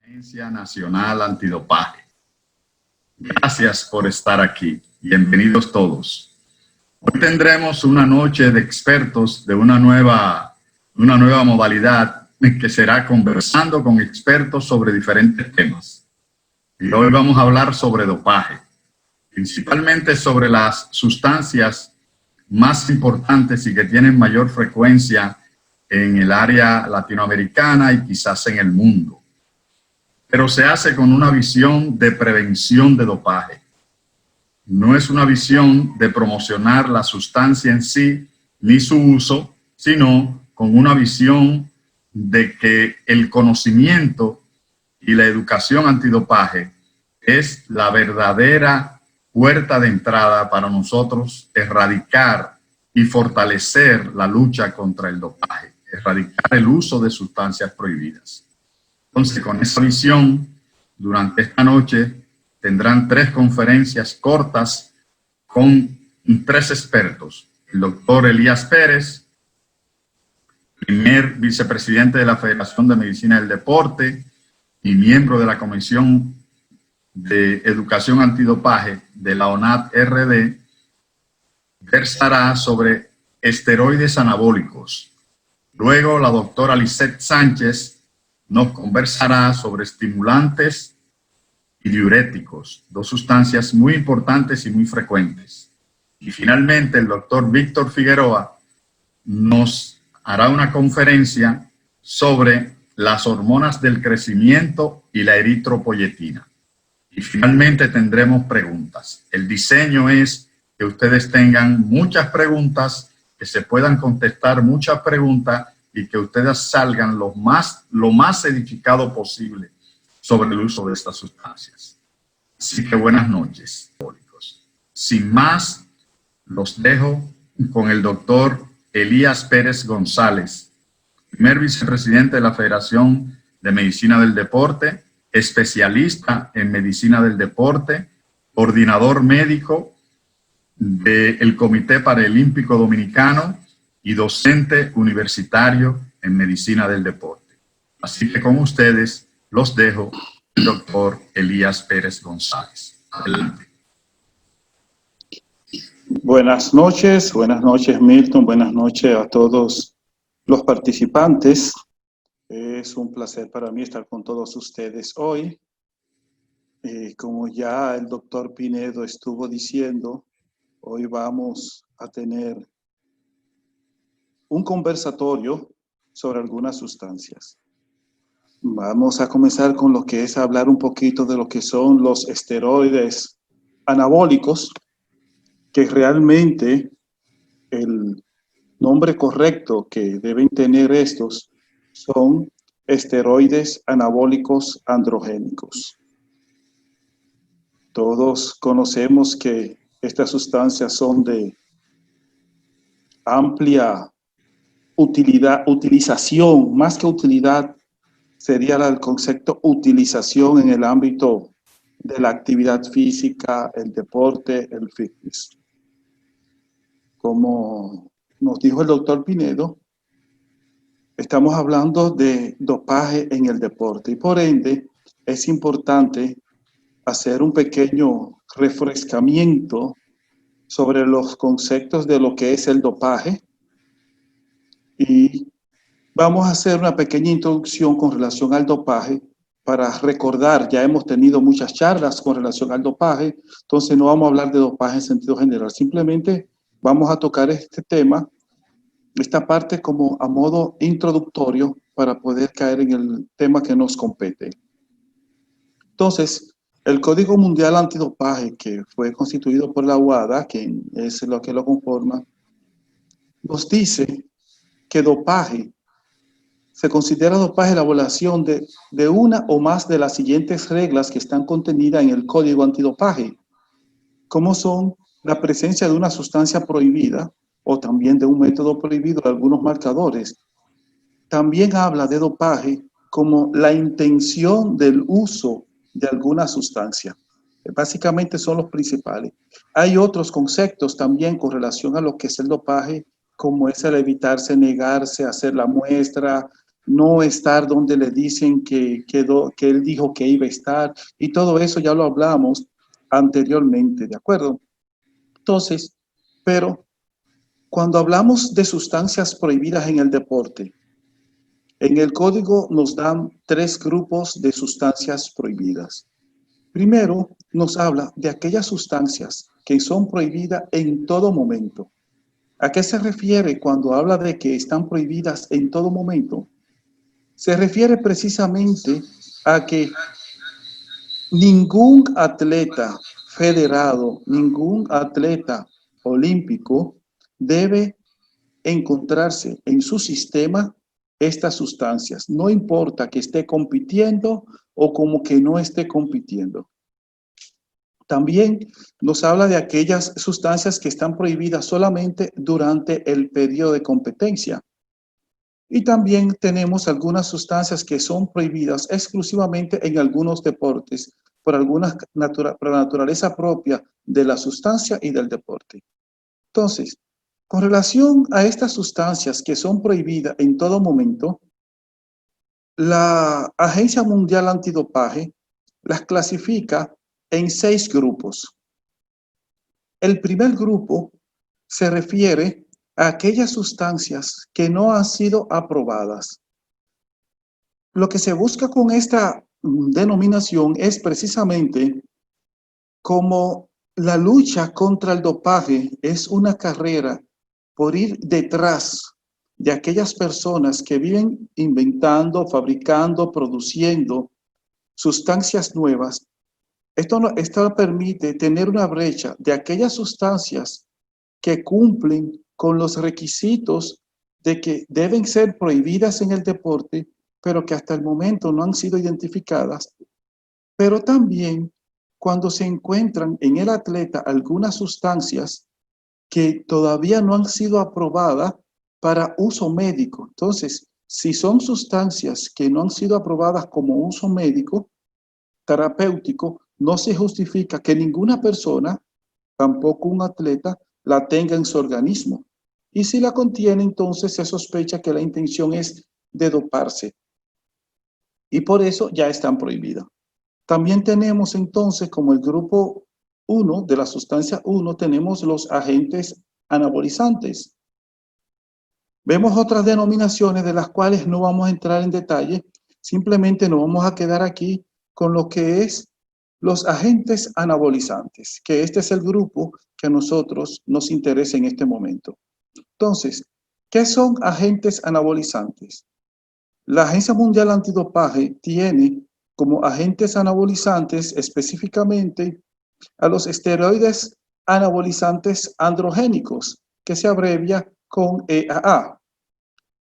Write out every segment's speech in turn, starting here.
Agencia Nacional Antidopaje. Gracias por estar aquí. Bienvenidos todos. Hoy tendremos una noche de expertos de una nueva modalidad que será conversando con expertos sobre diferentes temas. Y hoy vamos a hablar sobre dopaje, principalmente sobre las sustancias más importantes y que tienen mayor frecuencia en el área latinoamericana y quizás en el mundo. Pero se hace con una visión de prevención de dopaje. No es una visión de promocionar la sustancia en sí ni su uso, sino con una visión de que el conocimiento y la educación antidopaje es la verdadera puerta de entrada para nosotros erradicar y fortalecer la lucha contra el dopaje, erradicar el uso de sustancias prohibidas. Entonces, con esa visión, durante esta noche tendrán 3 conferencias cortas con 3 expertos. El doctor Elías Pérez, primer vicepresidente de la Federación de Medicina del Deporte y miembro de la Comisión de Educación Antidopaje de la ONAT-RD, versará sobre esteroides anabólicos. Luego, la doctora Lisette Sánchez nos conversará sobre estimulantes y diuréticos, 2 sustancias muy importantes y muy frecuentes. Y finalmente, el doctor Víctor Figueroa nos hará una conferencia sobre las hormonas del crecimiento y la eritropoyetina. Y finalmente tendremos preguntas. El diseño es que ustedes tengan muchas preguntas, que se puedan contestar muchas preguntas y que ustedes salgan lo más edificado posible sobre el uso de estas sustancias. Así que buenas noches. Sin más, los dejo con el doctor Elías Pérez González, primer vicepresidente de la Federación de Medicina del Deporte, especialista en medicina del deporte, coordinador médico del Comité Paralímpico Dominicano y docente universitario en medicina del deporte. Así que con ustedes los dejo el doctor Elías Pérez González. Adelante. Buenas noches Milton, buenas noches a todos los participantes. Es un placer para mí estar con todos ustedes hoy. Como ya el doctor Pinedo estuvo diciendo, hoy vamos a tener un conversatorio sobre algunas sustancias. Vamos a comenzar con lo que es hablar un poquito de lo que son los esteroides anabólicos, que realmente el nombre correcto que deben tener estos son esteroides anabólicos androgénicos. Todos conocemos que estas sustancias son de amplia utilización, más que utilidad, sería el concepto utilización en el ámbito de la actividad física, el deporte, el fitness. Como nos dijo el doctor Pinedo, estamos hablando de dopaje en el deporte y por ende es importante hacer un pequeño refrescamiento sobre los conceptos de lo que es el dopaje y vamos a hacer una pequeña introducción con relación al dopaje para recordar, ya hemos tenido muchas charlas con relación al dopaje, entonces no vamos a hablar de dopaje en sentido general, simplemente vamos a tocar este tema, esta parte como a modo introductorio para poder caer en el tema que nos compete. Entonces, el Código Mundial Antidopaje, que fue constituido por la UADA, que es lo que lo conforma, nos dice que dopaje, se considera dopaje la violación de una o más de las siguientes reglas que están contenidas en el Código Antidopaje, como son la presencia de una sustancia prohibida o también de un método prohibido de algunos marcadores. También habla de dopaje como la intención del uso de alguna sustancia. Básicamente son los principales. Hay otros conceptos también con relación a lo que es el dopaje, como es el evitarse, negarse, hacer la muestra, no estar donde le dicen que él dijo que iba a estar, y todo eso ya lo hablamos anteriormente, ¿de acuerdo? Entonces, pero cuando hablamos de sustancias prohibidas en el deporte, en el código nos dan 3 grupos de sustancias prohibidas. Primero, nos habla de aquellas sustancias que son prohibidas en todo momento. ¿A qué se refiere cuando habla de que están prohibidas en todo momento? Se refiere precisamente a que ningún atleta federado, ningún atleta olímpico debe encontrarse en su sistema estas sustancias. No importa que esté compitiendo o como que no esté compitiendo. También nos habla de aquellas sustancias que están prohibidas solamente durante el periodo de competencia. Y también tenemos algunas sustancias que son prohibidas exclusivamente en algunos deportes por por la naturaleza propia de la sustancia y del deporte. Entonces, con relación a estas sustancias que son prohibidas en todo momento, la Agencia Mundial Antidopaje las clasifica en 6 grupos. El primer grupo se refiere a aquellas sustancias que no han sido aprobadas. Lo que se busca con esta denominación es precisamente como la lucha contra el dopaje es una carrera por ir detrás de aquellas personas que viven inventando, fabricando, produciendo sustancias nuevas. Esto permite tener una brecha de aquellas sustancias que cumplen con los requisitos de que deben ser prohibidas en el deporte, pero que hasta el momento no han sido identificadas, pero también cuando se encuentran en el atleta algunas sustancias que todavía no han sido aprobadas para uso médico. Entonces, si son sustancias que no han sido aprobadas como uso médico, terapéutico, no se justifica que ninguna persona, tampoco un atleta, la tenga en su organismo. Y si la contiene, entonces se sospecha que la intención es de doparse. Y por eso ya están prohibidas. También tenemos entonces como el grupo 1 de la sustancia 1, tenemos los agentes anabolizantes. Vemos otras denominaciones de las cuales no vamos a entrar en detalle, simplemente nos vamos a quedar aquí con lo que es los agentes anabolizantes, que este es el grupo que a nosotros nos interesa en este momento. Entonces, ¿qué son agentes anabolizantes? La Agencia Mundial Antidopaje tiene como agentes anabolizantes específicamente a los esteroides anabolizantes androgénicos, que se abrevia con EAA.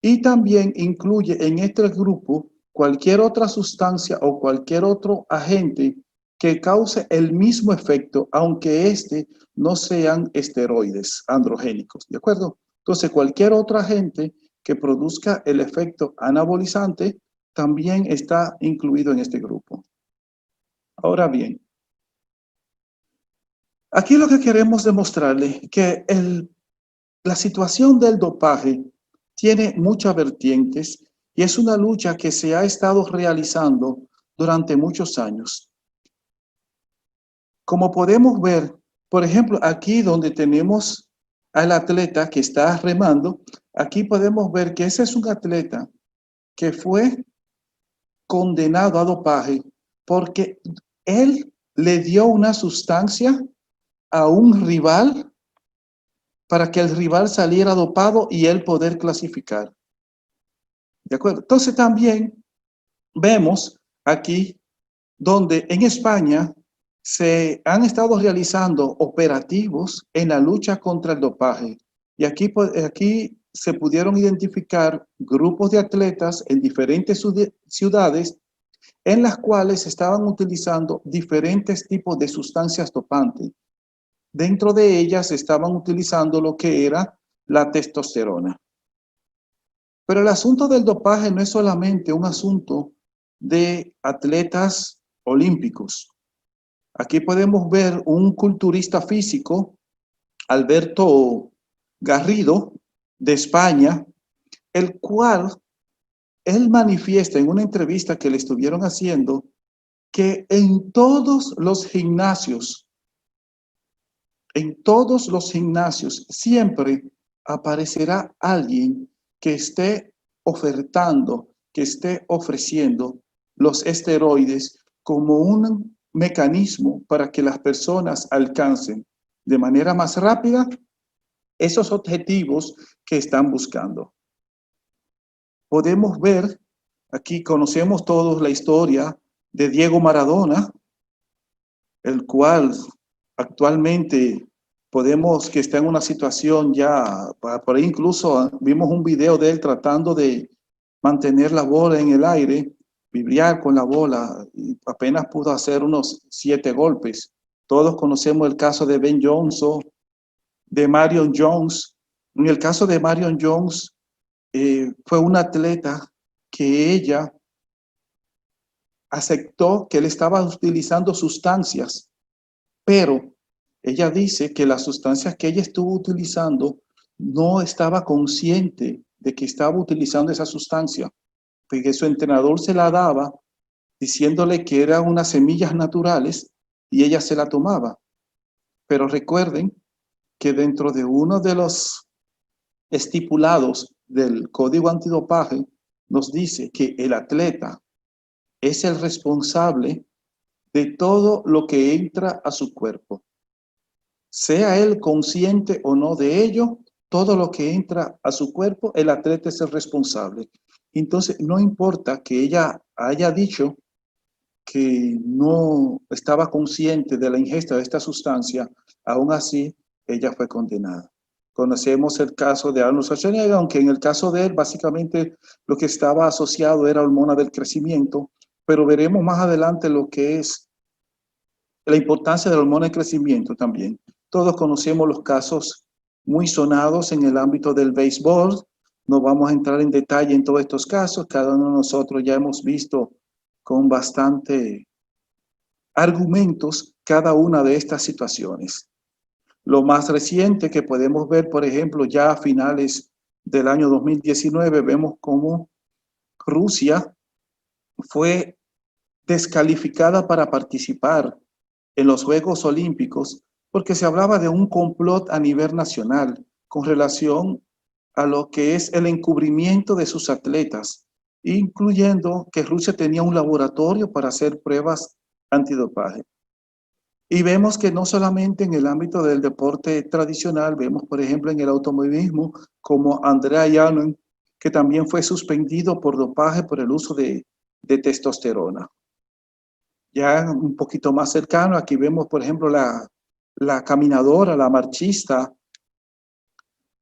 Y también incluye en este grupo cualquier otra sustancia o cualquier otro agente que cause el mismo efecto, aunque este no sean esteroides androgénicos, ¿de acuerdo? Entonces, cualquier otro agente que produzca el efecto anabolizante también está incluido en este grupo. Ahora bien, aquí lo que queremos demostrarle que la situación del dopaje tiene muchas vertientes y es una lucha que se ha estado realizando durante muchos años. Como podemos ver, por ejemplo, aquí donde tenemos al atleta que está remando, aquí podemos ver que ese es un atleta que fue condenado a dopaje porque él le dio una sustancia a un rival para que el rival saliera dopado y él poder clasificar. ¿De acuerdo? Entonces también vemos aquí donde en España se han estado realizando operativos en la lucha contra el dopaje. Y aquí se pudieron identificar grupos de atletas en diferentes ciudades en las cuales estaban utilizando diferentes tipos de sustancias dopantes. Dentro de ellas estaban utilizando lo que era la testosterona. Pero el asunto del dopaje no es solamente un asunto de atletas olímpicos. Aquí podemos ver un culturista físico, Alberto Garrido, de España, el cual él manifiesta en una entrevista que le estuvieron haciendo que en todos los gimnasios siempre aparecerá alguien que esté ofertando, que esté ofreciendo los esteroides como un mecanismo para que las personas alcancen de manera más rápida esos objetivos que están buscando. Podemos ver, aquí conocemos todos la historia de Diego Maradona, el cual actualmente podemos que está en una situación ya, por ahí incluso vimos un video de él tratando de mantener la bola en el aire, vibrar con la bola, y apenas pudo hacer unos 7 golpes. Todos conocemos el caso de Ben Johnson, de Marion Jones. En el caso de Marion Jones, fue una atleta que ella aceptó que él estaba utilizando sustancias, pero ella dice que las sustancias que ella estuvo utilizando no estaba consciente de que estaba utilizando esa sustancia, porque su entrenador se la daba diciéndole que eran unas semillas naturales y ella se la tomaba. Pero recuerden que dentro de uno de los estipulados del Código Antidopaje nos dice que el atleta es el responsable de todo lo que entra a su cuerpo. Sea él consciente o no de ello, todo lo que entra a su cuerpo, el atleta es el responsable. Entonces, no importa que ella haya dicho que no estaba consciente de la ingesta de esta sustancia, aún así, ella fue condenada. Conocemos el caso de Arnold Schwarzenegger, aunque en el caso de él, básicamente lo que estaba asociado era hormona del crecimiento, pero veremos más adelante lo que es la importancia de la hormona del crecimiento también. Todos conocemos los casos muy sonados en el ámbito del béisbol. No vamos a entrar en detalle en todos estos casos. Cada uno de nosotros ya hemos visto con bastante argumentos cada una de estas situaciones. Lo más reciente que podemos ver, por ejemplo, ya a finales del año 2019, vemos cómo Rusia fue descalificada para participar en los Juegos Olímpicos porque se hablaba de un complot a nivel nacional con relación a lo que es el encubrimiento de sus atletas, incluyendo que Rusia tenía un laboratorio para hacer pruebas antidopaje. Y vemos que no solamente en el ámbito del deporte tradicional, vemos por ejemplo en el automovilismo como Andrea Iannone, que también fue suspendido por dopaje por el uso de testosterona. Ya un poquito más cercano, aquí vemos por ejemplo la caminadora, la marchista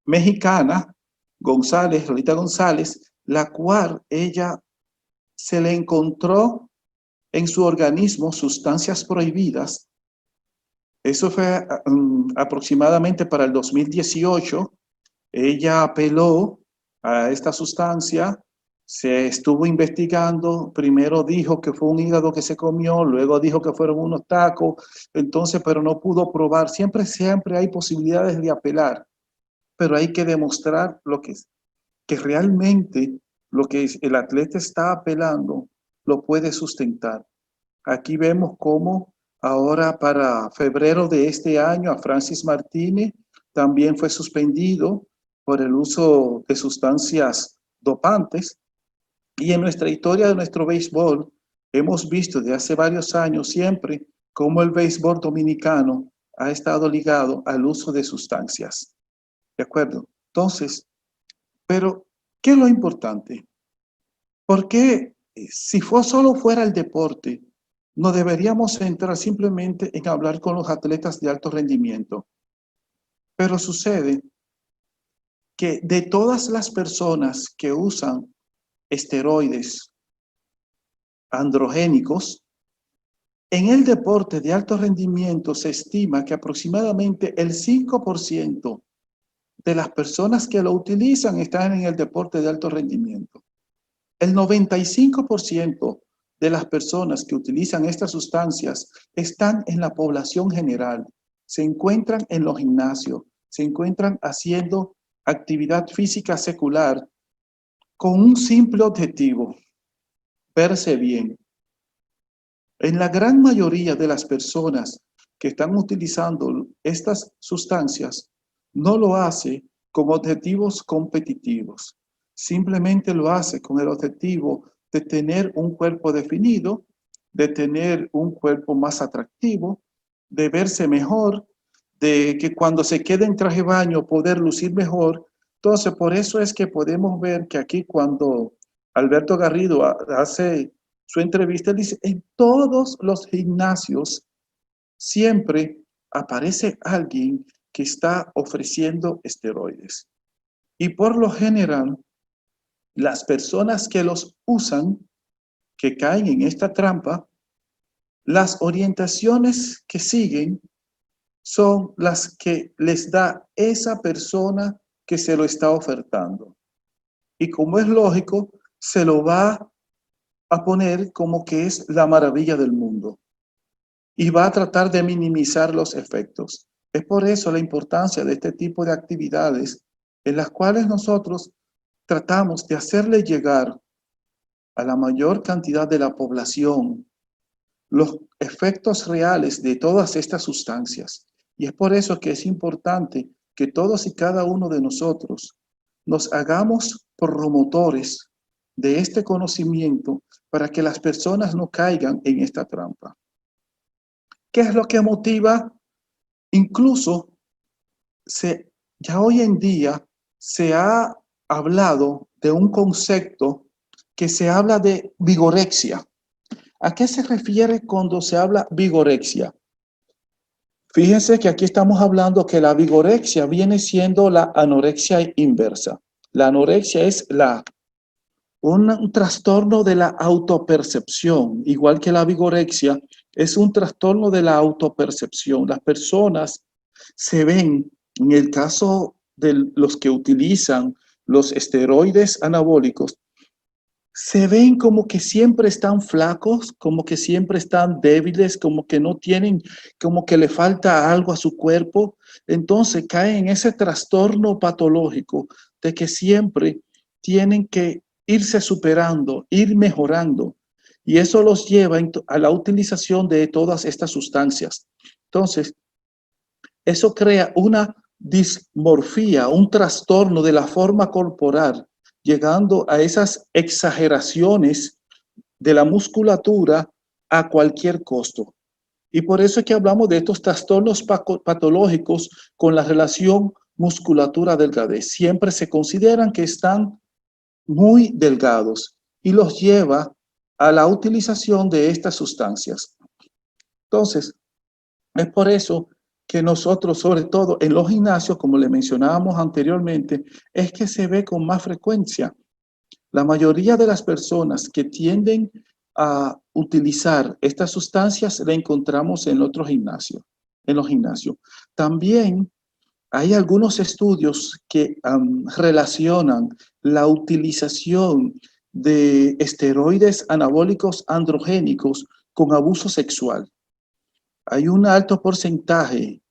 mexicana, Lolita González, la cual ella se le encontró en su organismo sustancias prohibidas. Eso fue aproximadamente para el 2018. Ella apeló a esta sustancia, se estuvo investigando, primero dijo que fue un hígado que se comió, luego dijo que fueron unos tacos, entonces, pero no pudo probar. Siempre hay posibilidades de apelar, pero hay que demostrar que realmente lo que el atleta está apelando lo puede sustentar. Aquí vemos cómo ahora para febrero de este año a Francis Martínez también fue suspendido por el uso de sustancias dopantes. Y en nuestra historia de nuestro béisbol hemos visto de hace varios años siempre cómo el béisbol dominicano ha estado ligado al uso de sustancias. ¿De acuerdo? Entonces, pero ¿qué es lo importante? Porque si solo fuera el deporte, no deberíamos centrar simplemente en hablar con los atletas de alto rendimiento. Pero sucede que de todas las personas que usan esteroides androgénicos, en el deporte de alto rendimiento se estima que aproximadamente el 5% de las personas que lo utilizan están en el deporte de alto rendimiento. El 95% de las personas que utilizan estas sustancias están en la población general, se encuentran en los gimnasios, se encuentran haciendo actividad física secular con un simple objetivo: verse bien. En la gran mayoría de las personas que están utilizando estas sustancias, no lo hace con objetivos competitivos. Simplemente lo hace con el objetivo de tener un cuerpo definido, de tener un cuerpo más atractivo, de verse mejor, de que cuando se quede en traje de baño poder lucir mejor. Entonces, por eso es que podemos ver que aquí cuando Alberto Garrido hace su entrevista, él dice, en todos los gimnasios siempre aparece alguien que está ofreciendo esteroides. Y por lo general, las personas que los usan, que caen en esta trampa, las orientaciones que siguen son las que les da esa persona que se lo está ofertando. Y como es lógico, se lo va a poner como que es la maravilla del mundo y va a tratar de minimizar los efectos. Es por eso la importancia de este tipo de actividades en las cuales nosotros tratamos de hacerle llegar a la mayor cantidad de la población los efectos reales de todas estas sustancias. Y es por eso que es importante que todos y cada uno de nosotros nos hagamos promotores de este conocimiento para que las personas no caigan en esta trampa. ¿Qué es lo que motiva? Incluso ya hoy en día se ha hablado de un concepto que se habla de vigorexia. ¿A qué se refiere cuando se habla vigorexia? Fíjense que aquí estamos hablando que la vigorexia viene siendo la anorexia inversa. La anorexia es un trastorno de la autopercepción, igual que la vigorexia, es un trastorno de la autopercepción. Las personas se ven, en el caso de los que utilizan los esteroides anabólicos, se ven como que siempre están flacos, como que siempre están débiles, como que no tienen, como que le falta algo a su cuerpo. Entonces caen en ese trastorno patológico de que siempre tienen que irse superando, ir mejorando. Y eso los lleva a la utilización de todas estas sustancias. Entonces, eso crea una dismorfía, un trastorno de la forma corporal, llegando a esas exageraciones de la musculatura a cualquier costo. Y por eso es que hablamos de estos trastornos patológicos con la relación musculatura-delgadez. Siempre se consideran que están muy delgados y los lleva a la utilización de estas sustancias. Entonces, es por eso que nosotros, sobre todo en los gimnasios, como le mencionábamos anteriormente, es que se ve con más frecuencia. La mayoría de las personas que tienden a utilizar estas sustancias la encontramos en otros gimnasios, en los gimnasios. También hay algunos estudios que relacionan la utilización de esteroides anabólicos androgénicos con abuso sexual. Hay un alto porcentaje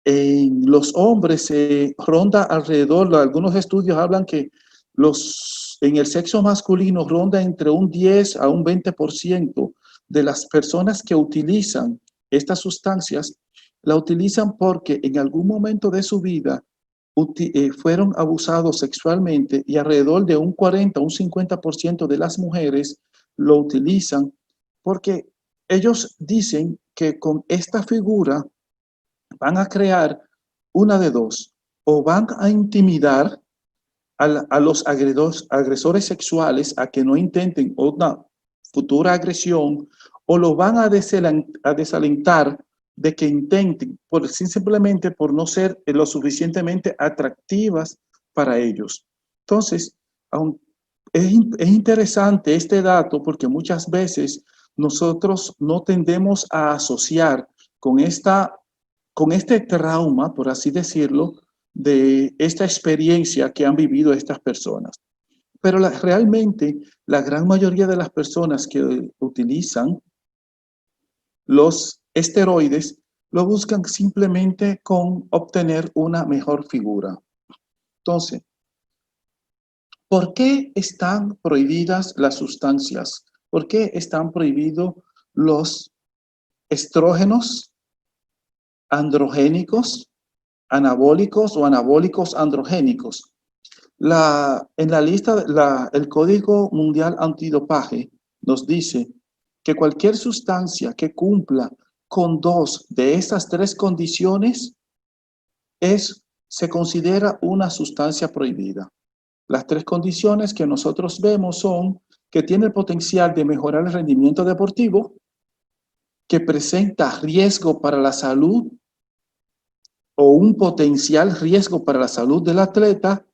en los hombres, ronda alrededor, algunos estudios hablan que en el sexo masculino ronda entre un 10 a un 20% de las personas que utilizan estas sustancias, la utilizan porque en algún momento de su vida fueron abusados sexualmente y alrededor de un 40 a un 50% de las mujeres lo utilizan porque ellos dicen que con esta figura van a crear una de dos, o van a intimidar a los agresores sexuales a que no intenten una futura agresión, o lo van a desalentar de que intenten, simplemente por no ser lo suficientemente atractivas para ellos. Entonces, es interesante este dato porque muchas veces nosotros no tendemos a asociar con este trauma, por así decirlo, de esta experiencia que han vivido estas personas. Pero realmente la gran mayoría de las personas que utilizan los esteroides lo buscan simplemente con obtener una mejor figura. Entonces, ¿Por qué están prohibidas las sustancias? ¿Por qué están prohibidos los estrógenos, androgénicos, anabólicos o anabólicos androgénicos? En la lista, el Código Mundial Antidopaje nos dice que cualquier sustancia que cumpla con 2 de estas 3 condiciones se considera una sustancia prohibida. Las 3 condiciones que nosotros vemos son que tiene el potencial de mejorar el rendimiento deportivo, que presenta riesgo para la salud o un potencial riesgo para la salud del atleta,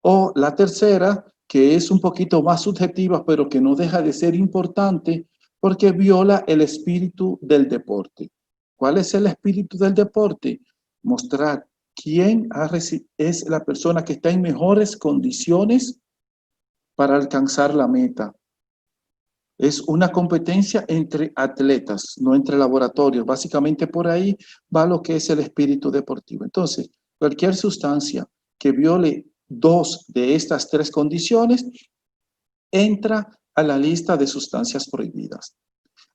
o la tercera, que es un poquito más subjetiva, pero que no deja de ser importante porque viola el espíritu del deporte. ¿Cuál es el espíritu del deporte? Mostrar quién es la persona que está en mejores condiciones para alcanzar la meta. Es una competencia entre atletas, no entre laboratorios. Básicamente por ahí va lo que es el espíritu deportivo. Entonces, cualquier sustancia que viole 2 de estas 3 condiciones entra a la lista de sustancias prohibidas.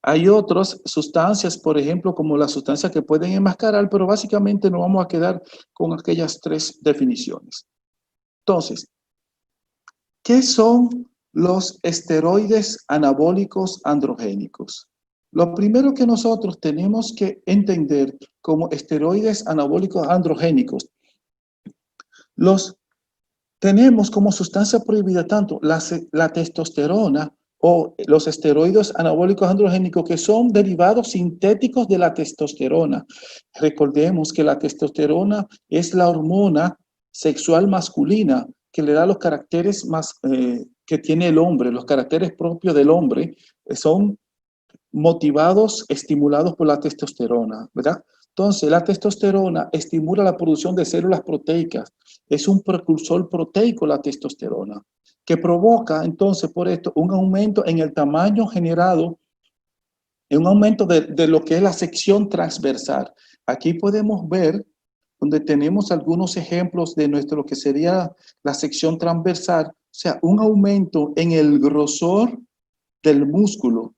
Hay otras sustancias, por ejemplo, como las sustancias que pueden enmascarar, pero básicamente nos vamos a quedar con aquellas 3 definiciones. Entonces, ¿qué son los esteroides anabólicos androgénicos? Lo primero que nosotros tenemos que entender como esteroides anabólicos androgénicos, los tenemos como sustancia prohibida tanto la testosterona o los esteroides anabólicos androgénicos que son derivados sintéticos de la testosterona. Recordemos que la testosterona es la hormona sexual masculina que le da los caracteres más que tiene el hombre, los caracteres propios del hombre son motivados, estimulados por la testosterona, ¿verdad? Entonces, la testosterona estimula la producción de células proteicas. Es un precursor proteico la testosterona, que provoca entonces por esto un aumento en el tamaño generado, un aumento de lo que es la sección transversal. Aquí podemos ver donde tenemos algunos ejemplos de lo que sería la sección transversal, o sea, un aumento en el grosor del músculo.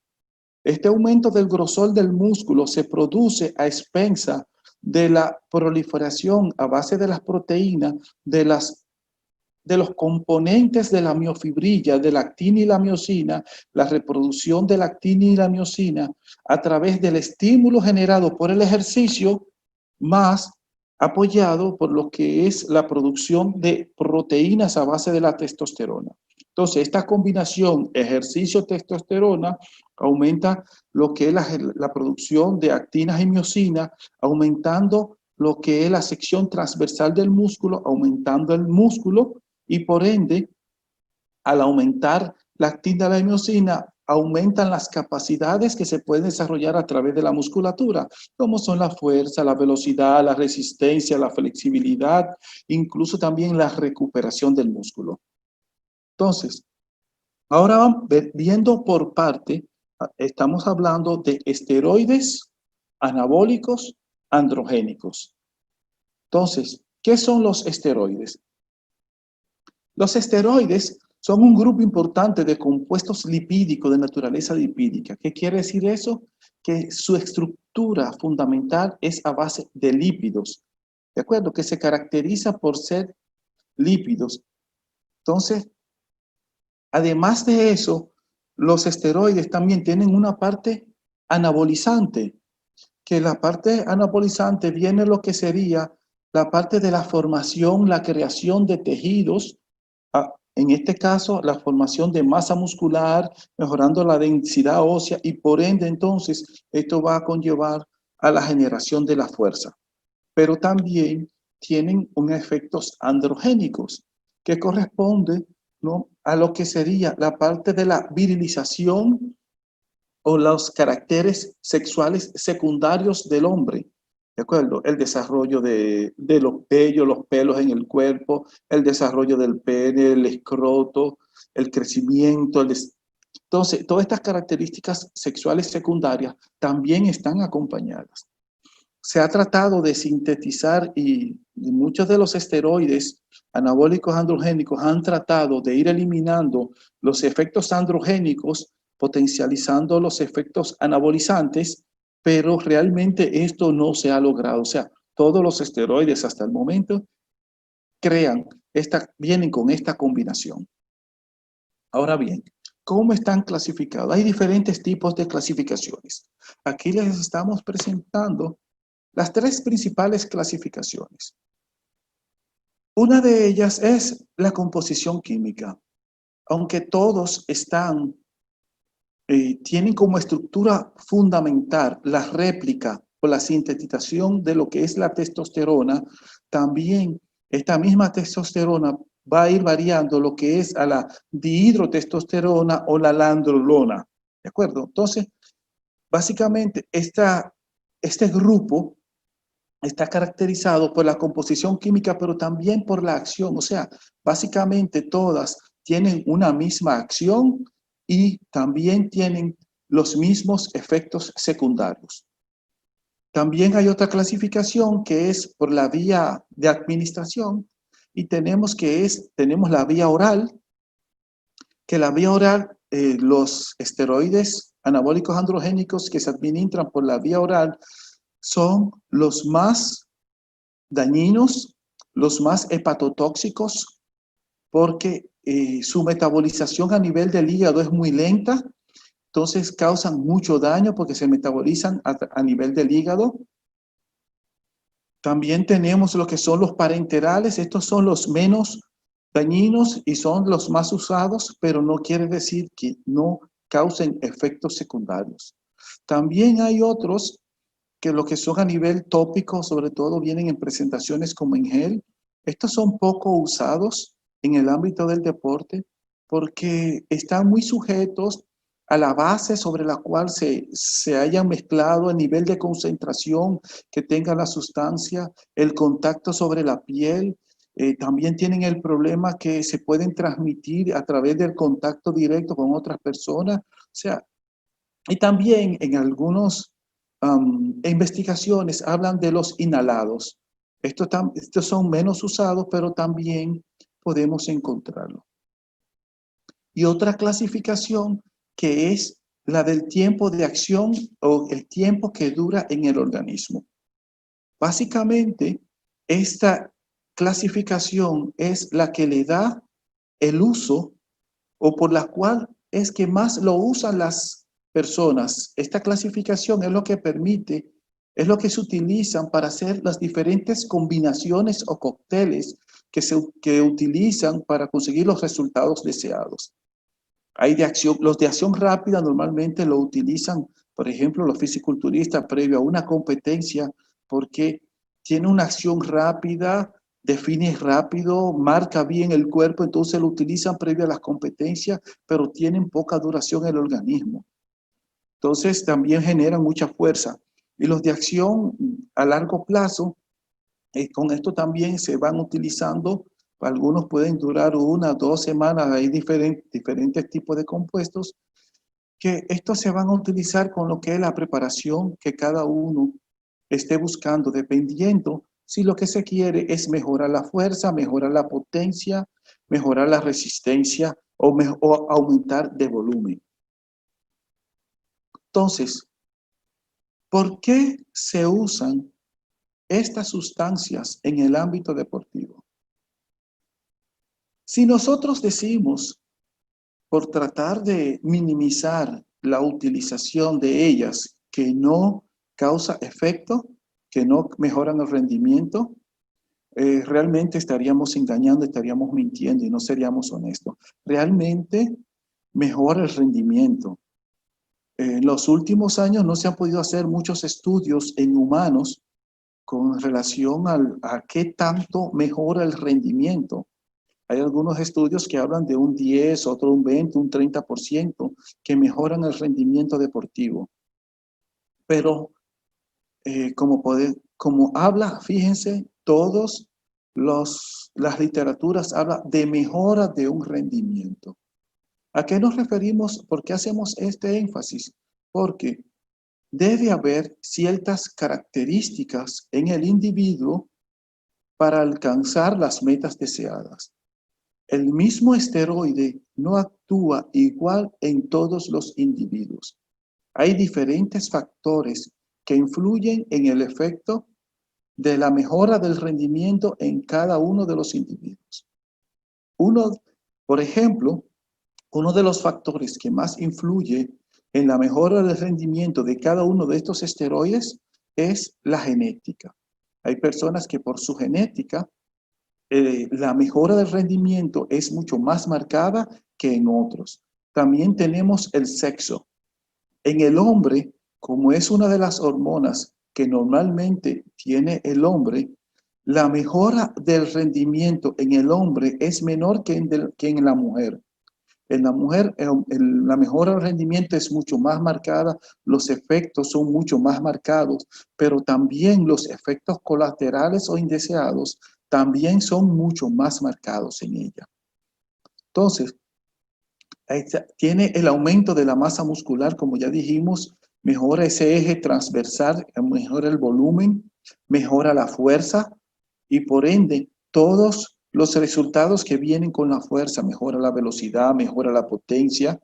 Este aumento del grosor del músculo se produce a expensa de la proliferación a base de las proteínas, de los componentes de la miofibrilla, de la actina y la miosina, la reproducción de la actina y la miosina a través del estímulo generado por el ejercicio, más apoyado por lo que es la producción de proteínas a base de la testosterona. Entonces, esta combinación ejercicio-testosterona aumenta lo que es la producción de actinas y miosinas, aumentando lo que es la sección transversal del músculo, aumentando el músculo y por ende, al aumentar la actina y la miosina, aumentan las capacidades que se pueden desarrollar a través de la musculatura, como son la fuerza, la velocidad, la resistencia, la flexibilidad, incluso también la recuperación del músculo. Entonces, ahora vamos viendo por parte, estamos hablando de esteroides anabólicos androgénicos. Entonces, ¿qué son los esteroides? Los esteroides son un grupo importante de compuestos lipídicos de naturaleza lipídica. ¿Qué quiere decir eso? Que su estructura fundamental es a base de lípidos, ¿de acuerdo? Que se caracteriza por ser lípidos. Entonces, además de eso, los esteroides también tienen una parte anabolizante, que la parte anabolizante viene lo que sería la parte de la formación, la creación de tejidos, en este caso la formación de masa muscular, mejorando la densidad ósea y por ende entonces esto va a conllevar a la generación de la fuerza. Pero también tienen efectos androgénicos que corresponde, ¿no?, a lo que sería la parte de la virilización o los caracteres sexuales secundarios del hombre, ¿de acuerdo? El desarrollo de los vellos, los pelos en el cuerpo, el desarrollo del pene, el escroto, el crecimiento. Entonces, todas estas características sexuales secundarias también están acompañadas. se ha tratado de sintetizar y muchos de los esteroides anabólicos androgénicos han tratado de ir eliminando los efectos androgénicos, potencializando los efectos anabolizantes, pero realmente esto no se ha logrado. O sea, todos los esteroides hasta el momento vienen con esta combinación. Ahora bien, ¿cómo están clasificados? Hay diferentes tipos de clasificaciones. Aquí les estamos presentando las tres principales clasificaciones. Una de ellas es la composición química. Aunque todos tienen como estructura fundamental la réplica o la sintetización de lo que es la testosterona, también esta misma testosterona va a ir variando lo que es a la dihidrotestosterona o la landrolona. ¿De acuerdo? Entonces, básicamente, este grupo está caracterizado por la composición química, pero también por la acción. O sea, básicamente todas tienen una misma acción y también tienen los mismos efectos secundarios. También hay otra clasificación que es por la vía de administración y tenemos la vía oral, que la vía oral, los esteroides anabólicos androgénicos que se administran por la vía oral son los más dañinos, los más hepatotóxicos, porque su metabolización a nivel del hígado es muy lenta, entonces causan mucho daño porque se metabolizan a nivel del hígado. También tenemos lo que son los parenterales, estos son los menos dañinos y son los más usados, pero no quiere decir que no causen efectos secundarios. También hay otros que lo que son a nivel tópico, sobre todo vienen en presentaciones como en gel. Estos son poco usados en el ámbito del deporte porque están muy sujetos a la base sobre la cual se hayan mezclado, el nivel de concentración que tenga la sustancia, el contacto sobre la piel. También tienen el problema que se pueden transmitir a través del contacto directo con otras personas. O sea, y también en algunos investigaciones hablan de los inhalados. Estos son menos usados, pero también podemos encontrarlo. Y otra clasificación que es la del tiempo de acción o el tiempo que dura en el organismo. Básicamente, esta clasificación es la que le da el uso o por la cual es que más lo usan las personas. Esta clasificación es lo que permite, es lo que se utilizan para hacer las diferentes combinaciones o cócteles que utilizan para conseguir los resultados deseados. Los de acción rápida normalmente lo utilizan, por ejemplo, los fisiculturistas previo a una competencia porque tiene una acción rápida, define rápido, marca bien el cuerpo, entonces lo utilizan previo a las competencias, pero tienen poca duración en el organismo. Entonces también generan mucha fuerza. Y los de acción a largo plazo, con esto también se van utilizando. Algunos pueden durar 1 o 2 semanas, hay diferentes tipos de compuestos, que estos se van a utilizar con lo que es la preparación que cada uno esté buscando, dependiendo si lo que se quiere es mejorar la fuerza, mejorar la potencia, mejorar la resistencia o aumentar de volumen. Entonces, ¿por qué se usan estas sustancias en el ámbito deportivo? Si nosotros decimos, por tratar de minimizar la utilización de ellas, que no causa efecto, que no mejoran el rendimiento, realmente estaríamos engañando, estaríamos mintiendo y no seríamos honestos. Realmente mejora el rendimiento. En los últimos años no se han podido hacer muchos estudios en humanos con relación a qué tanto mejora el rendimiento. Hay algunos estudios que hablan de un 10, otro un 20, un 30% que mejoran el rendimiento deportivo. Pero como habla, fíjense, las literaturas hablan de mejora de un rendimiento. ¿A qué nos referimos? ¿Por qué hacemos este énfasis? Porque debe haber ciertas características en el individuo para alcanzar las metas deseadas. El mismo esteroide no actúa igual en todos los individuos. Hay diferentes factores que influyen en el efecto de la mejora del rendimiento en cada uno de los individuos. Por ejemplo, uno de los factores que más influye en la mejora del rendimiento de cada uno de estos esteroides es la genética. Hay personas que por su genética la mejora del rendimiento es mucho más marcada que en otros. También tenemos el sexo. En el hombre, como es una de las hormonas que normalmente tiene el hombre, la mejora del rendimiento en el hombre es menor que en la mujer. En la mujer, la mejora del rendimiento es mucho más marcada, los efectos son mucho más marcados, pero también los efectos colaterales o indeseados también son mucho más marcados en ella. Entonces, tiene el aumento de la masa muscular, como ya dijimos, mejora ese eje transversal, mejora el volumen, mejora la fuerza y por ende todos los resultados que vienen con la fuerza, mejora la velocidad, mejora la potencia.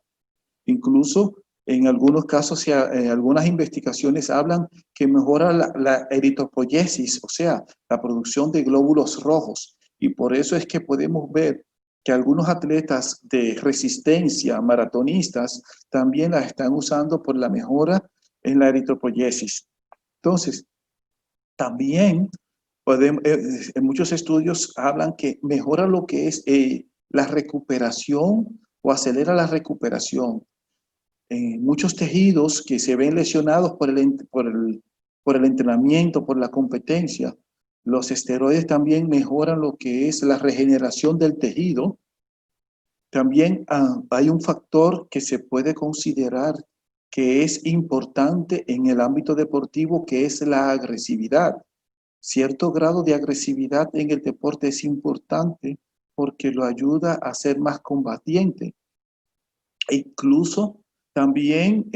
Incluso en algunos casos, algunas investigaciones hablan que mejora la eritropoiesis, o sea, la producción de glóbulos rojos. Y por eso es que podemos ver que algunos atletas de resistencia, maratonistas, también la están usando por la mejora en la eritropoiesis. Entonces, también en muchos estudios hablan que mejora lo que es la recuperación o acelera la recuperación. Muchos tejidos que se ven lesionados por el entrenamiento, por la competencia, los esteroides también mejoran lo que es la regeneración del tejido. También hay un factor que se puede considerar que es importante en el ámbito deportivo, que es la agresividad. Cierto grado de agresividad en el deporte es importante porque lo ayuda a ser más combatiente. E incluso también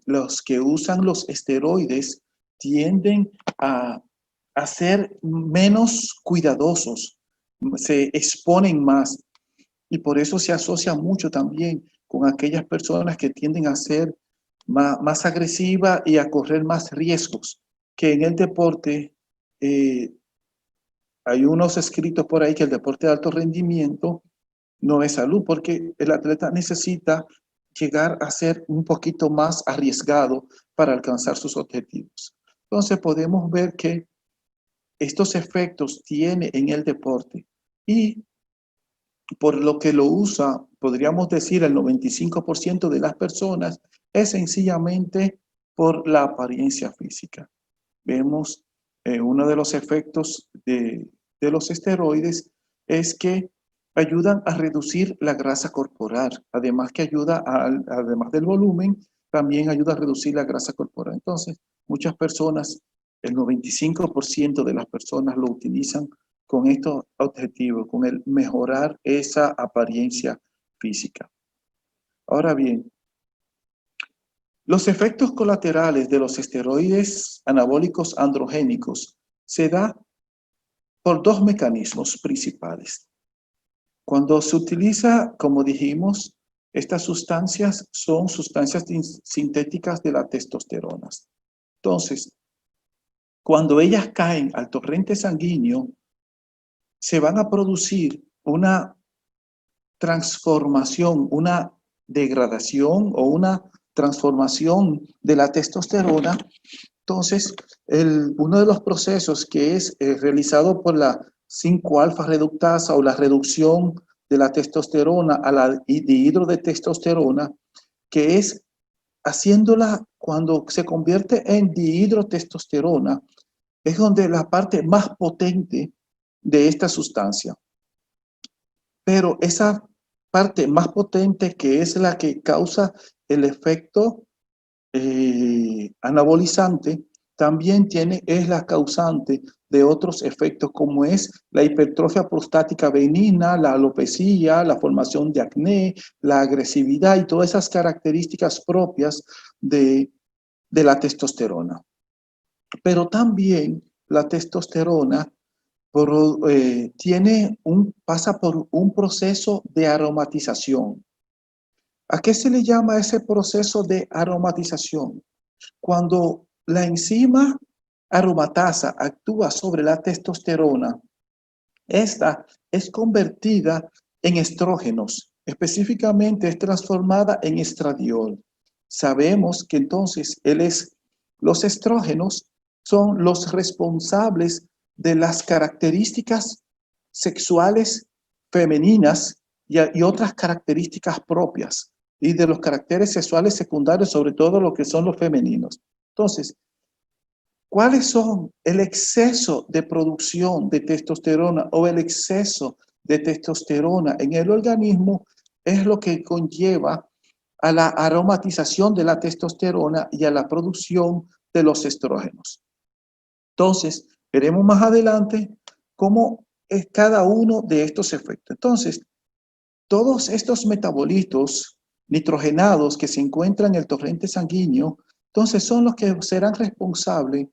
los que usan los esteroides tienden a ser menos cuidadosos, se exponen más y por eso se asocia mucho también con aquellas personas que tienden a ser más agresivas y a correr más riesgos, que en el deporte hay unos escritos por ahí que el deporte de alto rendimiento no es salud, porque el atleta necesita llegar a ser un poquito más arriesgado para alcanzar sus objetivos. Entonces podemos ver que estos efectos tiene en el deporte y por lo que lo usa, podríamos decir, el 95% de las personas es sencillamente por la apariencia física. Vemos uno de los efectos de los esteroides es que ayudan a reducir la grasa corporal, además que además del volumen, también ayuda a reducir la grasa corporal. Entonces, muchas personas, el 95% de las personas lo utilizan con estos objetivos, con el mejorar esa apariencia física. Ahora bien, los efectos colaterales de los esteroides anabólicos androgénicos se dan por dos mecanismos principales. Cuando se utiliza, como dijimos, estas sustancias son sustancias sintéticas de la testosterona. Entonces, cuando ellas caen al torrente sanguíneo, se van a producir una transformación, una degradación o una transformación de la testosterona. Entonces, uno de los procesos que es realizado por la 5-alfa reductasa o la reducción de la testosterona a la dihidro de testosterona, que es haciéndola cuando se convierte en dihidrotestosterona, es donde la parte más potente de esta sustancia. Pero esa parte más potente, que es la que causa el efecto anabolizante, también es la causante de otros efectos como es la hipertrofia prostática benigna, la alopecia, la formación de acné, la agresividad y todas esas características propias de de la testosterona. Pero también la testosterona pasa por un proceso de aromatización. ¿A qué se le llama ese proceso de aromatización? Cuando la enzima aromatasa actúa sobre la testosterona, esta es convertida en estrógenos, específicamente es transformada en estradiol. Sabemos que entonces los estrógenos son los responsables de las características sexuales femeninas y otras características propias, y de los caracteres sexuales secundarios, sobre todo lo que son los femeninos. Entonces, ¿cuáles son el exceso de producción de testosterona o el exceso de testosterona en el organismo? Es lo que conlleva a la aromatización de la testosterona y a la producción de los estrógenos. Entonces, veremos más adelante cómo es cada uno de estos efectos. Entonces, todos estos metabolitos nitrogenados que se encuentran en el torrente sanguíneo, entonces son los que serán responsables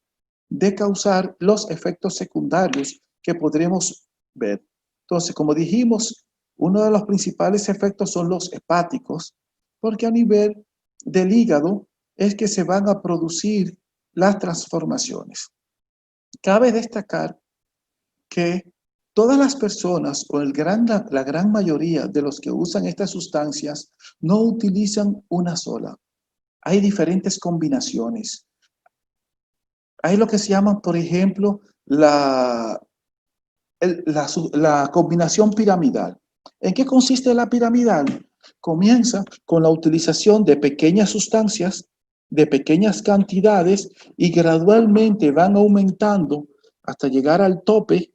de causar los efectos secundarios que podremos ver. Entonces, como dijimos, uno de los principales efectos son los hepáticos, porque a nivel del hígado es que se van a producir las transformaciones. Cabe destacar que todas las personas, o la gran mayoría de los que usan estas sustancias, no utilizan una sola. Hay diferentes combinaciones. Hay lo que se llama, por ejemplo, la combinación piramidal. ¿En qué consiste la piramidal? Comienza con la utilización de pequeñas sustancias, de pequeñas cantidades, y gradualmente van aumentando hasta llegar al tope,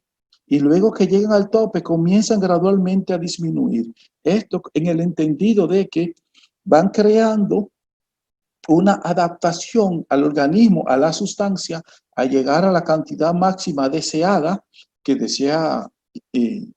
y luego que llegan al tope comienzan gradualmente a disminuir. Esto en el entendido de que van creando una adaptación al organismo, a la sustancia, a llegar a la cantidad máxima deseada que desea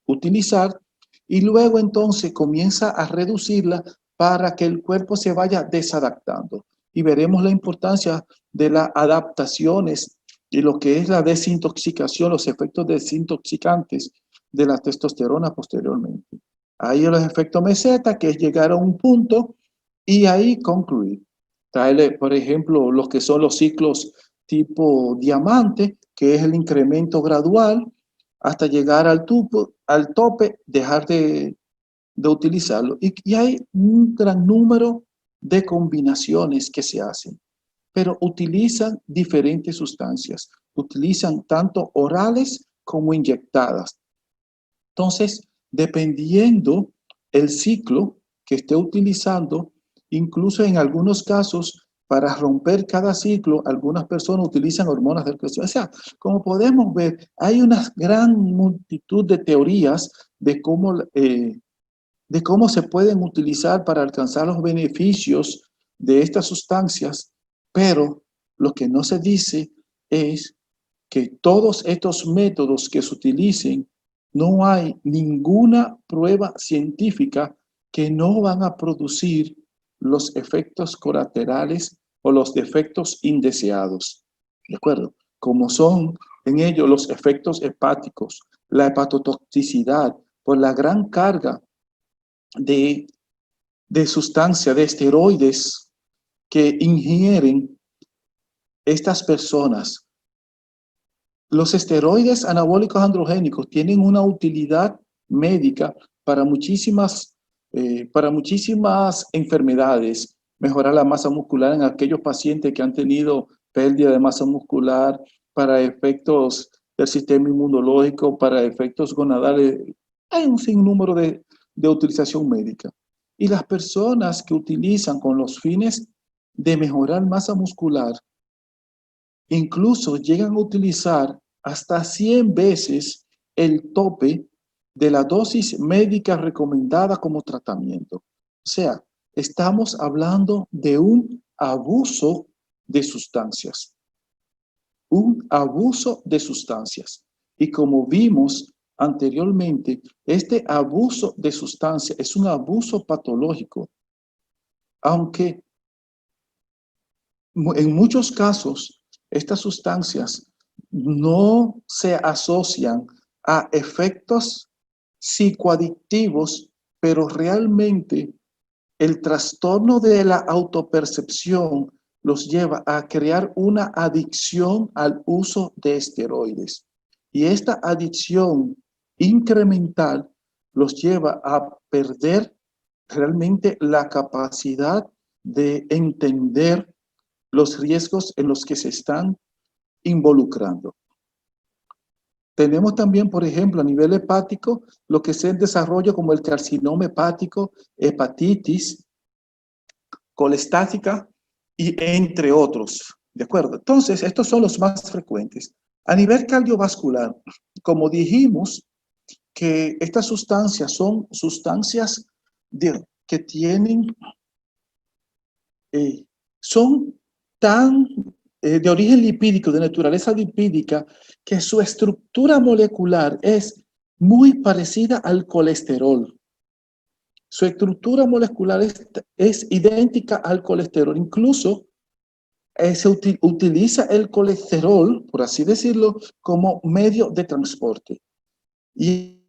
utilizar, y luego entonces comienza a reducirla para que el cuerpo se vaya desadaptando. Y veremos la importancia de las adaptaciones y lo que es la desintoxicación, los efectos desintoxicantes de la testosterona posteriormente. Ahí los efectos meseta, que es llegar a un punto y ahí concluir. Traerle, por ejemplo, los que son los ciclos tipo diamante, que es el incremento gradual hasta llegar al tope, dejar de utilizarlo. Y hay un gran número de combinaciones que se hacen, pero utilizan diferentes sustancias. Utilizan tanto orales como inyectadas. Entonces, dependiendo el ciclo que esté utilizando, incluso en algunos casos, para romper cada ciclo, algunas personas utilizan hormonas del crecimiento. O sea, como podemos ver, hay una gran multitud de teorías de cómo se pueden utilizar para alcanzar los beneficios de estas sustancias, pero lo que no se dice es que todos estos métodos que se utilicen, no hay ninguna prueba científica que no van a producir los efectos colaterales o los defectos indeseados. ¿De acuerdo? Como son en ello los efectos hepáticos, la hepatotoxicidad por la gran carga de sustancia, de esteroides que ingieren estas personas. Los esteroides anabólicos androgénicos tienen una utilidad médica para muchísimas enfermedades. Mejorar la masa muscular en aquellos pacientes que han tenido pérdida de masa muscular, para efectos del sistema inmunológico, para efectos gonadales. Hay un sinnúmero de utilización médica. Y las personas que utilizan con los fines de mejorar masa muscular, incluso llegan a utilizar hasta 100 veces el tope de la dosis médica recomendada como tratamiento. O sea, estamos hablando de un abuso de sustancias. Un abuso de sustancias. Y como vimos anteriormente, este abuso de sustancias es un abuso patológico. Aunque en muchos casos, estas sustancias no se asocian a efectos psicoadictivos, pero realmente el trastorno de la autopercepción los lleva a crear una adicción al uso de esteroides. Y esta adicción incremental los lleva a perder realmente la capacidad de entender los riesgos en los que se están involucrando. Tenemos también, por ejemplo, a nivel hepático, lo que es el desarrollo como el carcinoma hepático, hepatitis, colestática y entre otros. ¿De acuerdo? Entonces, estos son los más frecuentes. A nivel cardiovascular, como dijimos, que estas sustancias son sustancias que tienen, son tan de origen lipídico, de naturaleza lipídica, que su estructura molecular es muy parecida al colesterol. Su estructura molecular es idéntica al colesterol. Incluso se utiliza el colesterol, por así decirlo, como medio de transporte. Y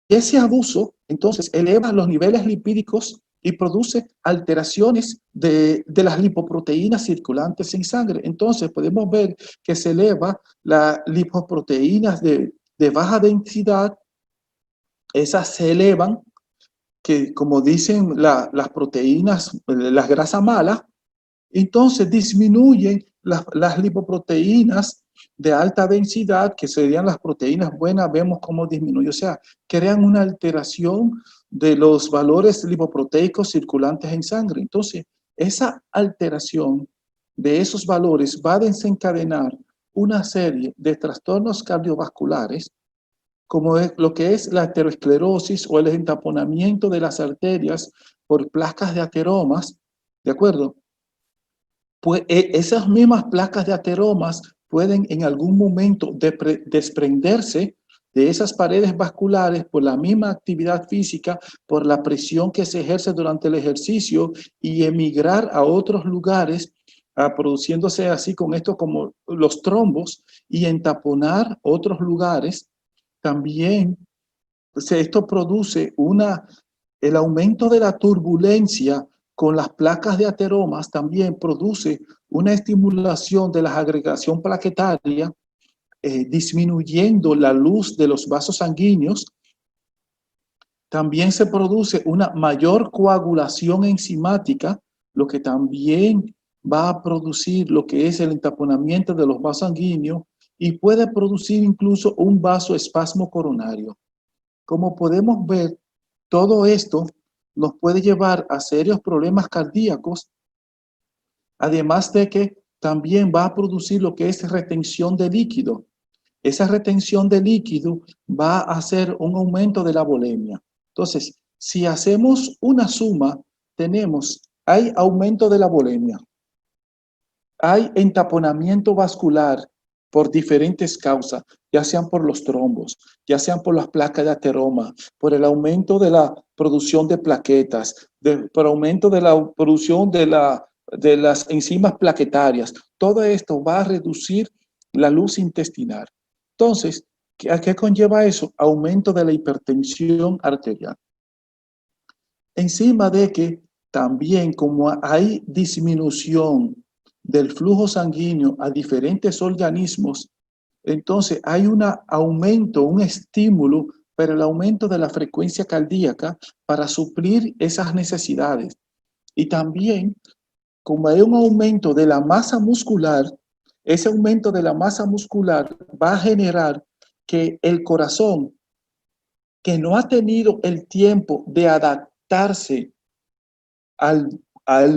ese abuso, entonces, eleva los niveles lipídicos y produce alteraciones de las lipoproteínas circulantes en sangre. Entonces, podemos ver que se eleva las lipoproteínas de baja densidad, esas se elevan, que como dicen las proteínas, las grasas malas, entonces disminuyen las lipoproteínas de alta densidad, que serían las proteínas buenas, vemos cómo disminuye, o sea, crean una alteración de los valores lipoproteicos circulantes en sangre. Entonces, esa alteración de esos valores va a desencadenar una serie de trastornos cardiovasculares, como es lo que es la aterosclerosis o el entaponamiento de las arterias por placas de ateromas, ¿de acuerdo? Pues esas mismas placas de ateromas pueden en algún momento desprenderse de esas paredes vasculares por la misma actividad física, por la presión que se ejerce durante el ejercicio y emigrar a otros lugares, produciéndose así con esto como los trombos y entaponar otros lugares. También esto produce el aumento de la turbulencia con las placas de ateromas, también produce una estimulación de la agregación plaquetaria, disminuyendo la luz de los vasos sanguíneos. También se produce una mayor coagulación enzimática, lo que también va a producir lo que es el entaponamiento de los vasos sanguíneos y puede producir incluso un vasoespasmo coronario. Como podemos ver, todo esto nos puede llevar a serios problemas cardíacos, además de que también va a producir lo que es retención de líquido. Esa retención de líquido va a hacer un aumento de la volemia. Entonces, si hacemos una suma, hay aumento de la volemia, hay entaponamiento vascular por diferentes causas, ya sean por los trombos, ya sean por las placas de ateroma, por el aumento de la producción de plaquetas, por aumento de la producción de las enzimas plaquetarias. Todo esto va a reducir la luz intestinal. Entonces, ¿a qué conlleva eso? Aumento de la hipertensión arterial. Encima de que también, como hay disminución del flujo sanguíneo a diferentes organismos, entonces hay un aumento, un estímulo para el aumento de la frecuencia cardíaca para suplir esas necesidades. Y también, como hay un aumento de la masa muscular, ese aumento de la masa muscular va a generar que el corazón, que no ha tenido el tiempo de adaptarse al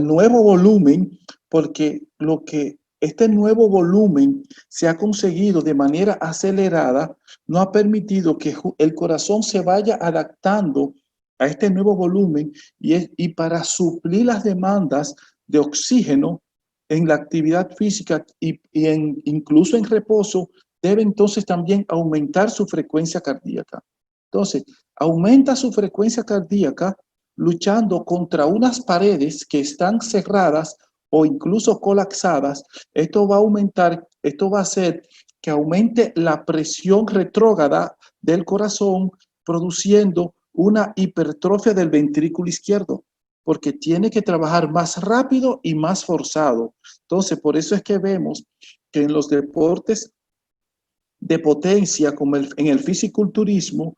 nuevo volumen, porque este nuevo volumen se ha conseguido de manera acelerada, no ha permitido que el corazón se vaya adaptando a este nuevo volumen y para suplir las demandas de oxígeno en la actividad física incluso en reposo, debe entonces también aumentar su frecuencia cardíaca. Entonces, aumenta su frecuencia cardíaca, luchando contra unas paredes que están cerradas o incluso colapsadas, esto va a aumentar, esto va a hacer que aumente la presión retrógrada del corazón, produciendo una hipertrofia del ventrículo izquierdo, porque tiene que trabajar más rápido y más forzado. Entonces, por eso es que vemos que en los deportes de potencia, como en el fisiculturismo,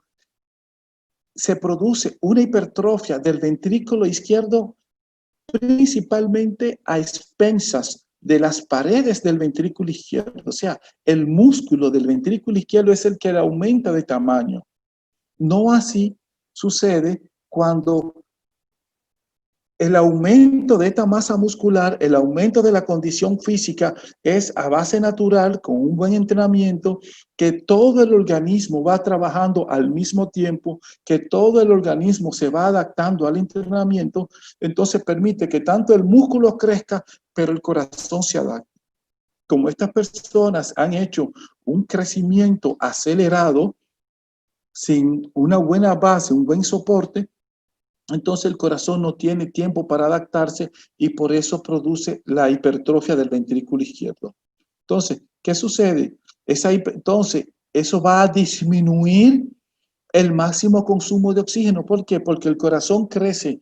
se produce una hipertrofia del ventrículo izquierdo principalmente a expensas de las paredes del ventrículo izquierdo. O sea, el músculo del ventrículo izquierdo es el que aumenta de tamaño. No así sucede cuando el aumento de esta masa muscular, el aumento de la condición física es a base natural, con un buen entrenamiento, que todo el organismo va trabajando al mismo tiempo, que todo el organismo se va adaptando al entrenamiento, entonces permite que tanto el músculo crezca, pero el corazón se adapte. Como estas personas han hecho un crecimiento acelerado, sin una buena base, un buen soporte, entonces el corazón no tiene tiempo para adaptarse y por eso produce la hipertrofia del ventrículo izquierdo. Entonces, ¿qué sucede? Entonces, eso va a disminuir el máximo consumo de oxígeno. ¿Por qué? Porque el corazón crece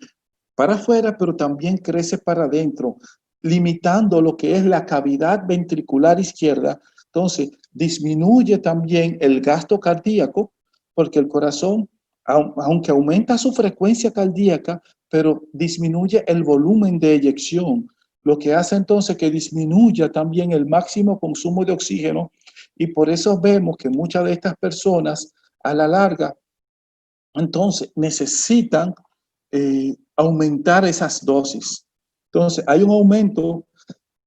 para afuera, pero también crece para adentro, limitando lo que es la cavidad ventricular izquierda. Entonces, disminuye también el gasto cardíaco, porque el corazón, aunque aumenta su frecuencia cardíaca, pero disminuye el volumen de eyección, lo que hace entonces que disminuya también el máximo consumo de oxígeno, y por eso vemos que muchas de estas personas a la larga entonces necesitan aumentar esas dosis. Entonces hay un aumento,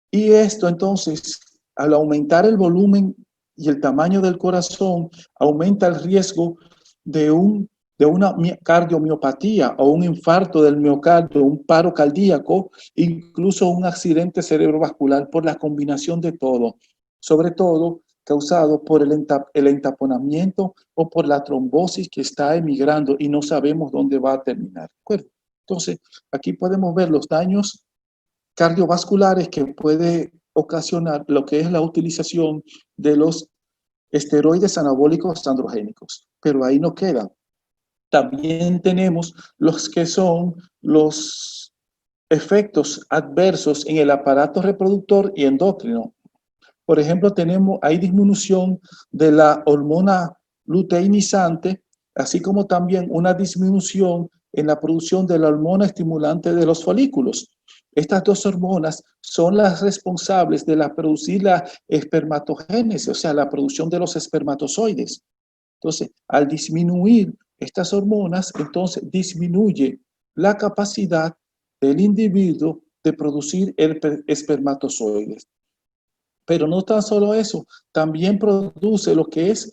y esto entonces, al aumentar el volumen y el tamaño del corazón, aumenta el riesgo de una cardiomiopatía o un infarto del miocardio, un paro cardíaco, incluso un accidente cerebrovascular, por la combinación de todo, sobre todo causado por el entaponamiento o por la trombosis que está emigrando y no sabemos dónde va a terminar. ¿De acuerdo? Entonces, aquí podemos ver los daños cardiovasculares que puede ocasionar lo que es la utilización de los esteroides anabólicos androgénicos. Pero ahí no queda. También tenemos los que son los efectos adversos en el aparato reproductor y endocrino. Por ejemplo, hay disminución de la hormona luteinizante, así como también una disminución en la producción de la hormona estimulante de los folículos. Estas dos hormonas son las responsables de producir la espermatogénesis, o sea, la producción de los espermatozoides. Entonces, al disminuir estas hormonas, entonces disminuye la capacidad del individuo de producir espermatozoides. Pero no tan solo eso, también produce lo que es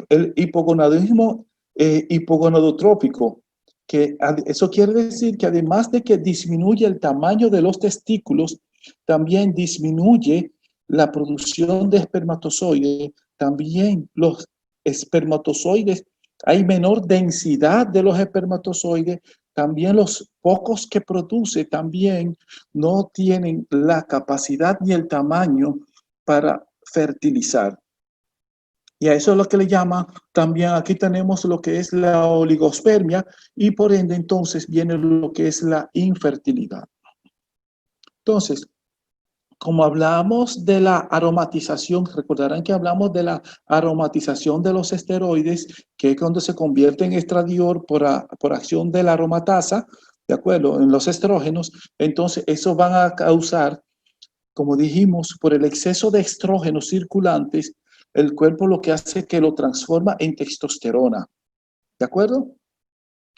el hipogonadismo hipogonadotrópico, que eso quiere decir que además de que disminuye el tamaño de los testículos, también disminuye la producción de espermatozoides, también los espermatozoides, hay menor densidad de los espermatozoides, también los pocos que produce también no tienen la capacidad ni el tamaño para fertilizar. Y a eso es lo que le llama, también aquí tenemos lo que es la oligospermia, y por ende entonces viene lo que es la infertilidad. Entonces, como hablamos de la aromatización, recordarán que hablamos de la aromatización de los esteroides, que es cuando se convierte en estradiol por acción de la aromatasa, ¿de acuerdo? En los estrógenos, entonces eso van a causar, como dijimos, por el exceso de estrógenos circulantes, el cuerpo lo que hace es que lo transforma en testosterona, ¿de acuerdo?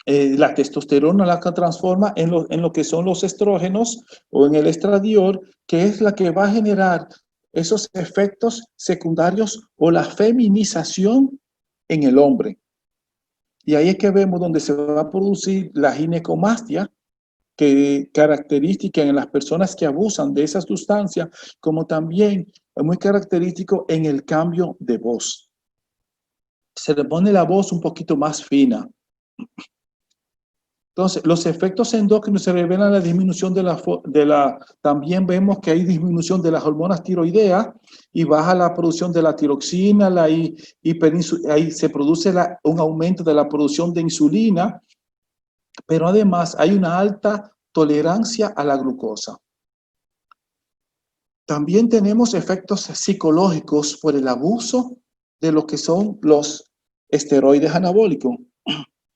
La testosterona la transforma en lo que son los estrógenos o en el estradiol, que es la que va a generar esos efectos secundarios o la feminización en el hombre. Y ahí es que vemos donde se va a producir la ginecomastia, que característica en las personas que abusan de esa sustancia, como también es muy característico en el cambio de voz. Se le pone la voz un poquito más fina. Entonces, los efectos endocrinos se revelan la disminución también vemos que hay disminución de las hormonas tiroideas y baja la producción de la tiroxina, ahí se produce un aumento de la producción de insulina, pero además hay una alta tolerancia a la glucosa. También tenemos efectos psicológicos por el abuso de lo que son los esteroides anabólicos.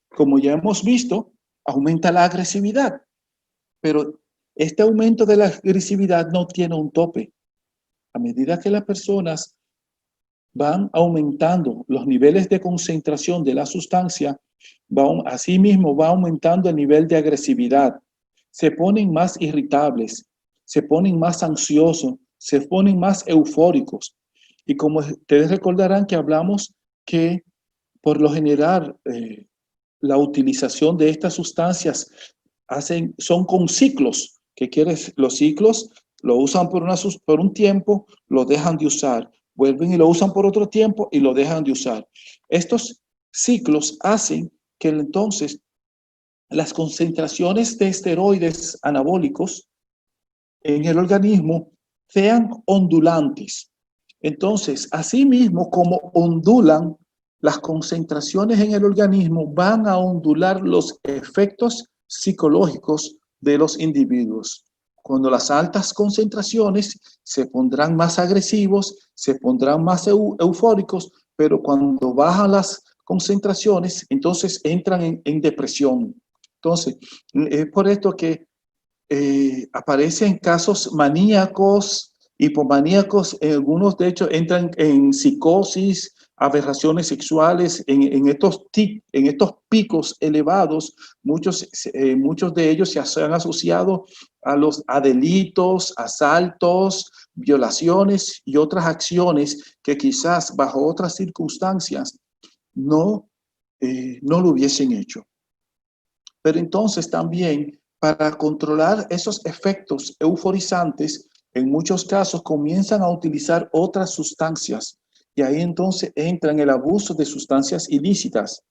Como ya hemos visto, aumenta la agresividad, pero este aumento de la agresividad no tiene un tope. A medida que las personas van aumentando los niveles de concentración de la sustancia, asimismo va aumentando el nivel de agresividad. Se ponen más irritables, se ponen más ansiosos, se ponen más eufóricos. Y como ustedes recordarán que hablamos que por lo general la utilización de estas sustancias son con ciclos. ¿Qué quieres? Los ciclos lo usan por un tiempo, lo dejan de usar. Vuelven y lo usan por otro tiempo y lo dejan de usar. Estos ciclos hacen que entonces las concentraciones de esteroides anabólicos en el organismo sean ondulantes. Entonces, asimismo, como ondulan las concentraciones en el organismo, van a ondular los efectos psicológicos de los individuos. Cuando las altas concentraciones se pondrán más agresivos, se pondrán más eufóricos, pero cuando bajan las concentraciones, entonces entran en depresión. Entonces, es por esto que aparecen casos maníacos, hipomaníacos, algunos de hecho entran en psicosis, aberraciones sexuales, en estos picos elevados, muchos de ellos se han asociado a delitos, asaltos, violaciones y otras acciones que quizás bajo otras circunstancias no lo hubiesen hecho. Pero entonces también para controlar esos efectos euforizantes, en muchos casos comienzan a utilizar otras sustancias y ahí entonces entra en el abuso de sustancias ilícitas.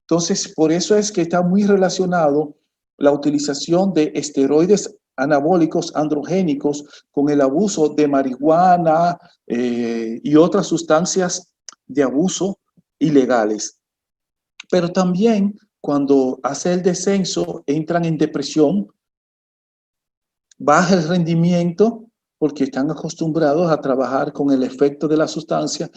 Entonces, por eso es que está muy relacionado la utilización de esteroides anabólicos androgénicos con el abuso de marihuana y otras sustancias de abuso ilegales. Pero también cuando hace el descenso, entran en depresión, baja el rendimiento porque están acostumbrados a trabajar con el efecto de la sustancia,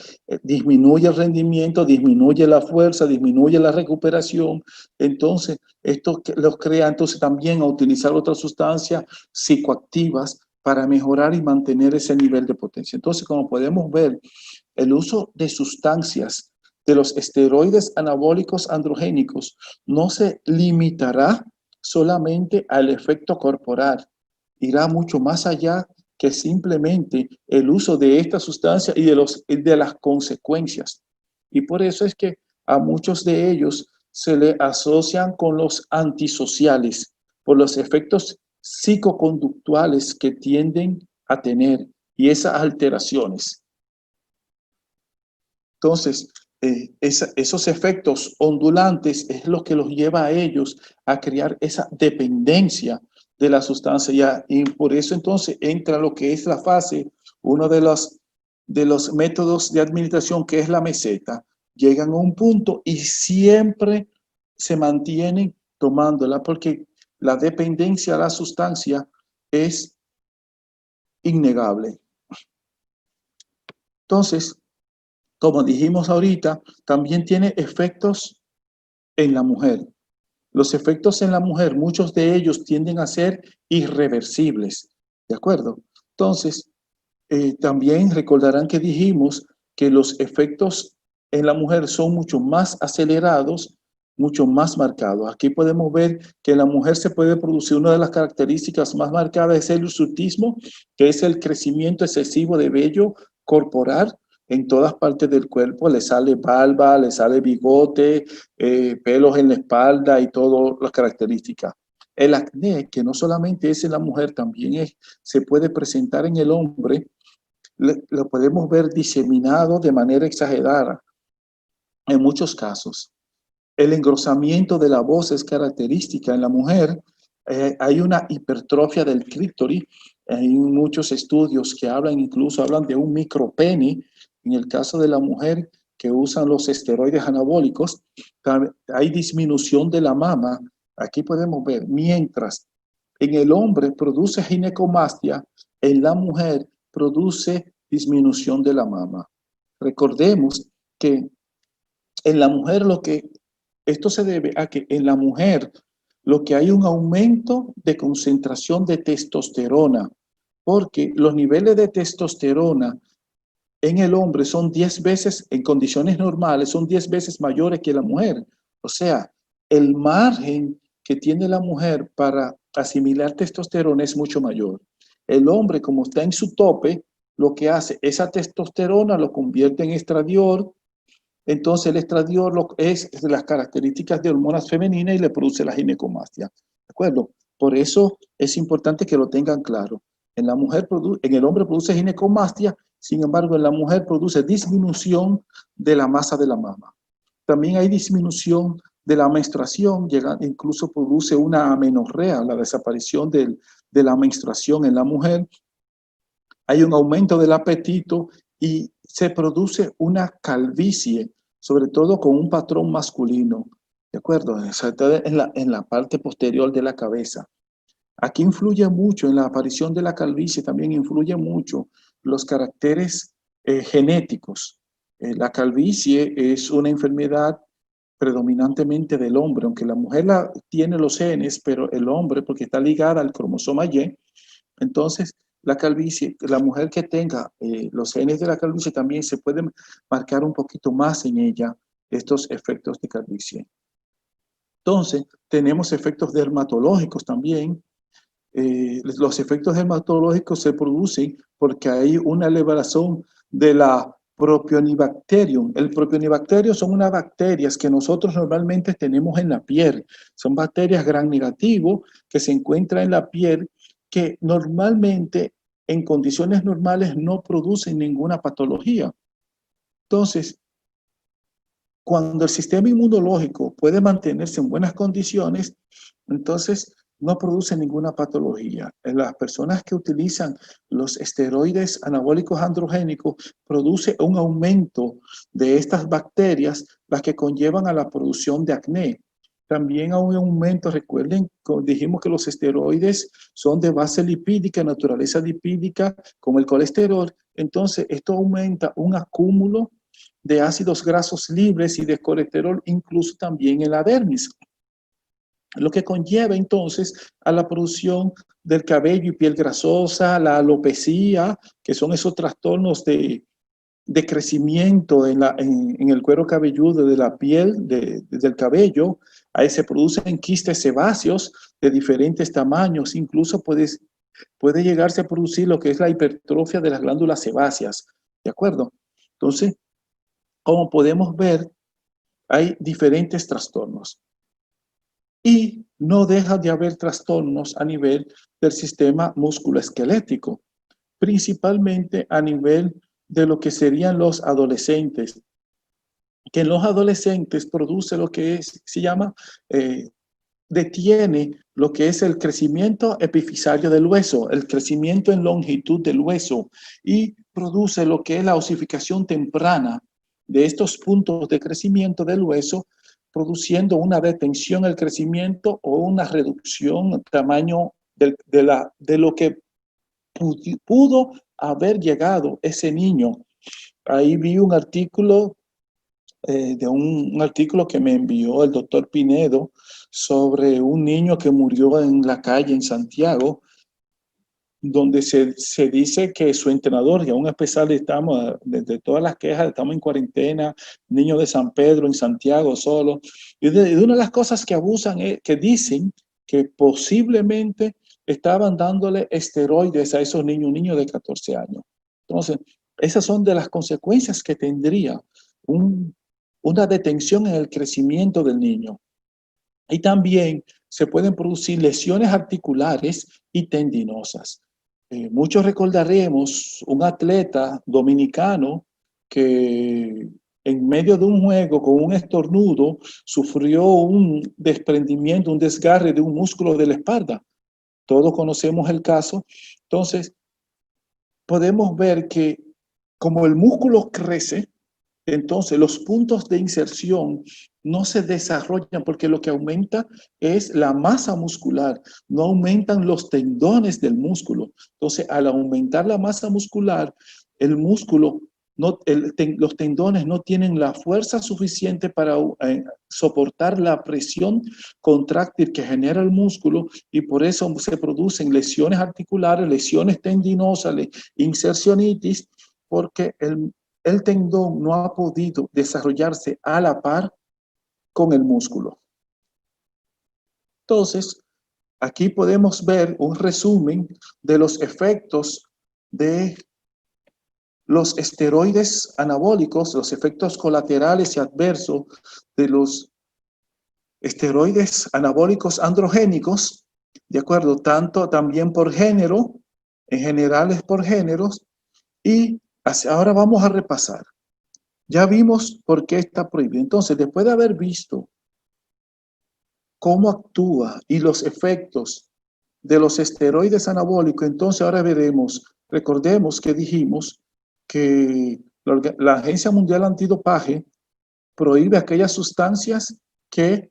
disminuye el rendimiento, disminuye la fuerza, disminuye la recuperación. Entonces, esto los crea entonces también a utilizar otras sustancias psicoactivas para mejorar y mantener ese nivel de potencia. Entonces, como podemos ver, el uso de sustancias de los esteroides anabólicos androgénicos no se limitará solamente al efecto corporal, irá mucho más allá que simplemente el uso de esta sustancia y de las consecuencias. Y por eso es que a muchos de ellos se le asocian con los antisociales, por los efectos psicoconductuales que tienden a tener y esas alteraciones. Entonces, esos efectos ondulantes es lo que los lleva a ellos a crear esa dependencia de la sustancia y por eso entonces entra lo que es la fase, uno de los métodos de administración que es la meseta. Llegan a un punto y siempre se mantienen tomándola porque la dependencia a la sustancia es innegable. Entonces, como dijimos ahorita, también tiene efectos en la mujer. Los efectos en la mujer, muchos de ellos tienden a ser irreversibles, ¿de acuerdo? Entonces, también recordarán que dijimos que los efectos en la mujer son mucho más acelerados, mucho más marcados. Aquí podemos ver que en la mujer se puede producir una de las características más marcadas es el hirsutismo, que es el crecimiento excesivo de vello corporal en todas partes del cuerpo, le sale barba, le sale bigote, pelos en la espalda y todas las características. El acné, que no solamente es en la mujer, también se puede presentar en el hombre, lo podemos ver diseminado de manera exagerada en muchos casos. El engrosamiento de la voz es característica en la mujer. Hay una hipertrofia del clítoris. Hay muchos estudios que incluso hablan de un micropene. En el caso de la mujer que usan los esteroides anabólicos, hay disminución de la mama. Aquí podemos ver, mientras en el hombre produce ginecomastia, en la mujer produce disminución de la mama. Recordemos que en la mujer esto se debe a que en la mujer lo que hay un aumento de concentración de testosterona, porque los niveles de testosterona en el hombre son 10 veces, en condiciones normales, son 10 veces mayores que la mujer. O sea, el margen que tiene la mujer para asimilar testosterona es mucho mayor. El hombre, como está en su tope, lo que hace, esa testosterona lo convierte en estradiol. Entonces el estradiol es de las características de hormonas femeninas y le produce la ginecomastia. ¿De acuerdo? Por eso es importante que lo tengan claro. En el hombre produce ginecomastia, sin embargo en la mujer produce disminución de la masa de la mama. También hay disminución de la menstruación, incluso produce una amenorrea, la desaparición de la menstruación en la mujer. Hay un aumento del apetito y se produce una calvicie, sobre todo con un patrón masculino, ¿de acuerdo? En la parte posterior de la cabeza. Aquí influye mucho, en la aparición de la calvicie también influye mucho los caracteres genéticos. La calvicie es una enfermedad predominantemente del hombre, aunque la mujer tiene los genes, pero el hombre, porque está ligada al cromosoma Y, entonces la calvicie, la mujer que tenga los genes de la calvicie también se puede marcar un poquito más en ella estos efectos de calvicie. Entonces, tenemos efectos dermatológicos también. Los efectos dermatológicos se producen porque hay una elevación de la Propionibacterium. El Propionibacterium son unas bacterias que nosotros normalmente tenemos en la piel. Son bacterias gram negativo que se encuentran en la piel, que normalmente en condiciones normales no producen ninguna patología. Entonces, cuando el sistema inmunológico puede mantenerse en buenas condiciones, entonces no produce ninguna patología. En las personas que utilizan los esteroides anabólicos androgénicos produce un aumento de estas bacterias, las que conllevan a la producción de acné. También hay un aumento, recuerden, dijimos que los esteroides son de base lipídica, naturaleza lipídica, como el colesterol. Entonces, esto aumenta un acúmulo de ácidos grasos libres y de colesterol, incluso también en la dermis. Lo que conlleva entonces a la producción del cabello y piel grasosa, la alopecia, que son esos trastornos de crecimiento en el cuero cabelludo de la piel, del cabello. Ahí se producen quistes sebáceos de diferentes tamaños, incluso puede llegarse a producir lo que es la hipertrofia de las glándulas sebáceas, ¿de acuerdo? Entonces, como podemos ver, hay diferentes trastornos. Y no deja de haber trastornos a nivel del sistema musculoesquelético, principalmente a nivel de lo que serían los adolescentes, que en los adolescentes produce lo que se llama, detiene lo que es el crecimiento epifisario del hueso, el crecimiento en longitud del hueso, y produce lo que es la osificación temprana de estos puntos de crecimiento del hueso, produciendo una detención del crecimiento o una reducción del tamaño de lo que pudo haber llegado ese niño. Ahí vi un artículo, un artículo que me envió el doctor Pinedo sobre un niño que murió en la calle en Santiago, donde se dice que su entrenador, y aún a pesar de desde todas las quejas, estamos en cuarentena, niño de San Pedro en Santiago solo, y de una de las cosas que abusan es que dicen que posiblemente estaban dándole esteroides a esos niños, un niño de 14 años. Entonces, esas son de las consecuencias que tendría una detención en el crecimiento del niño. Y también se pueden producir lesiones articulares y tendinosas. Muchos recordaremos un atleta dominicano que en medio de un juego con un estornudo, sufrió un desprendimiento, un desgarre de un músculo de la espalda. Todos conocemos el caso. Entonces, podemos ver que como el músculo crece, entonces los puntos de inserción no se desarrollan porque lo que aumenta es la masa muscular, no aumentan los tendones del músculo. Entonces, al aumentar la masa muscular, el músculo, los tendones no tienen la fuerza suficiente para soportar la presión contráctil que genera el músculo y por eso se producen lesiones articulares, lesiones tendinosas, insercionitis, porque el tendón no ha podido desarrollarse a la par con el músculo. Entonces, aquí podemos ver un resumen de los efectos de los esteroides anabólicos, los efectos colaterales y adversos de los esteroides anabólicos androgénicos, de acuerdo, tanto también por género, en general es por géneros, y ahora vamos a repasar. Ya vimos por qué está prohibido. Entonces, después de haber visto cómo actúa y los efectos de los esteroides anabólicos, entonces ahora veremos, recordemos que dijimos que la Agencia Mundial Antidopaje prohíbe aquellas sustancias que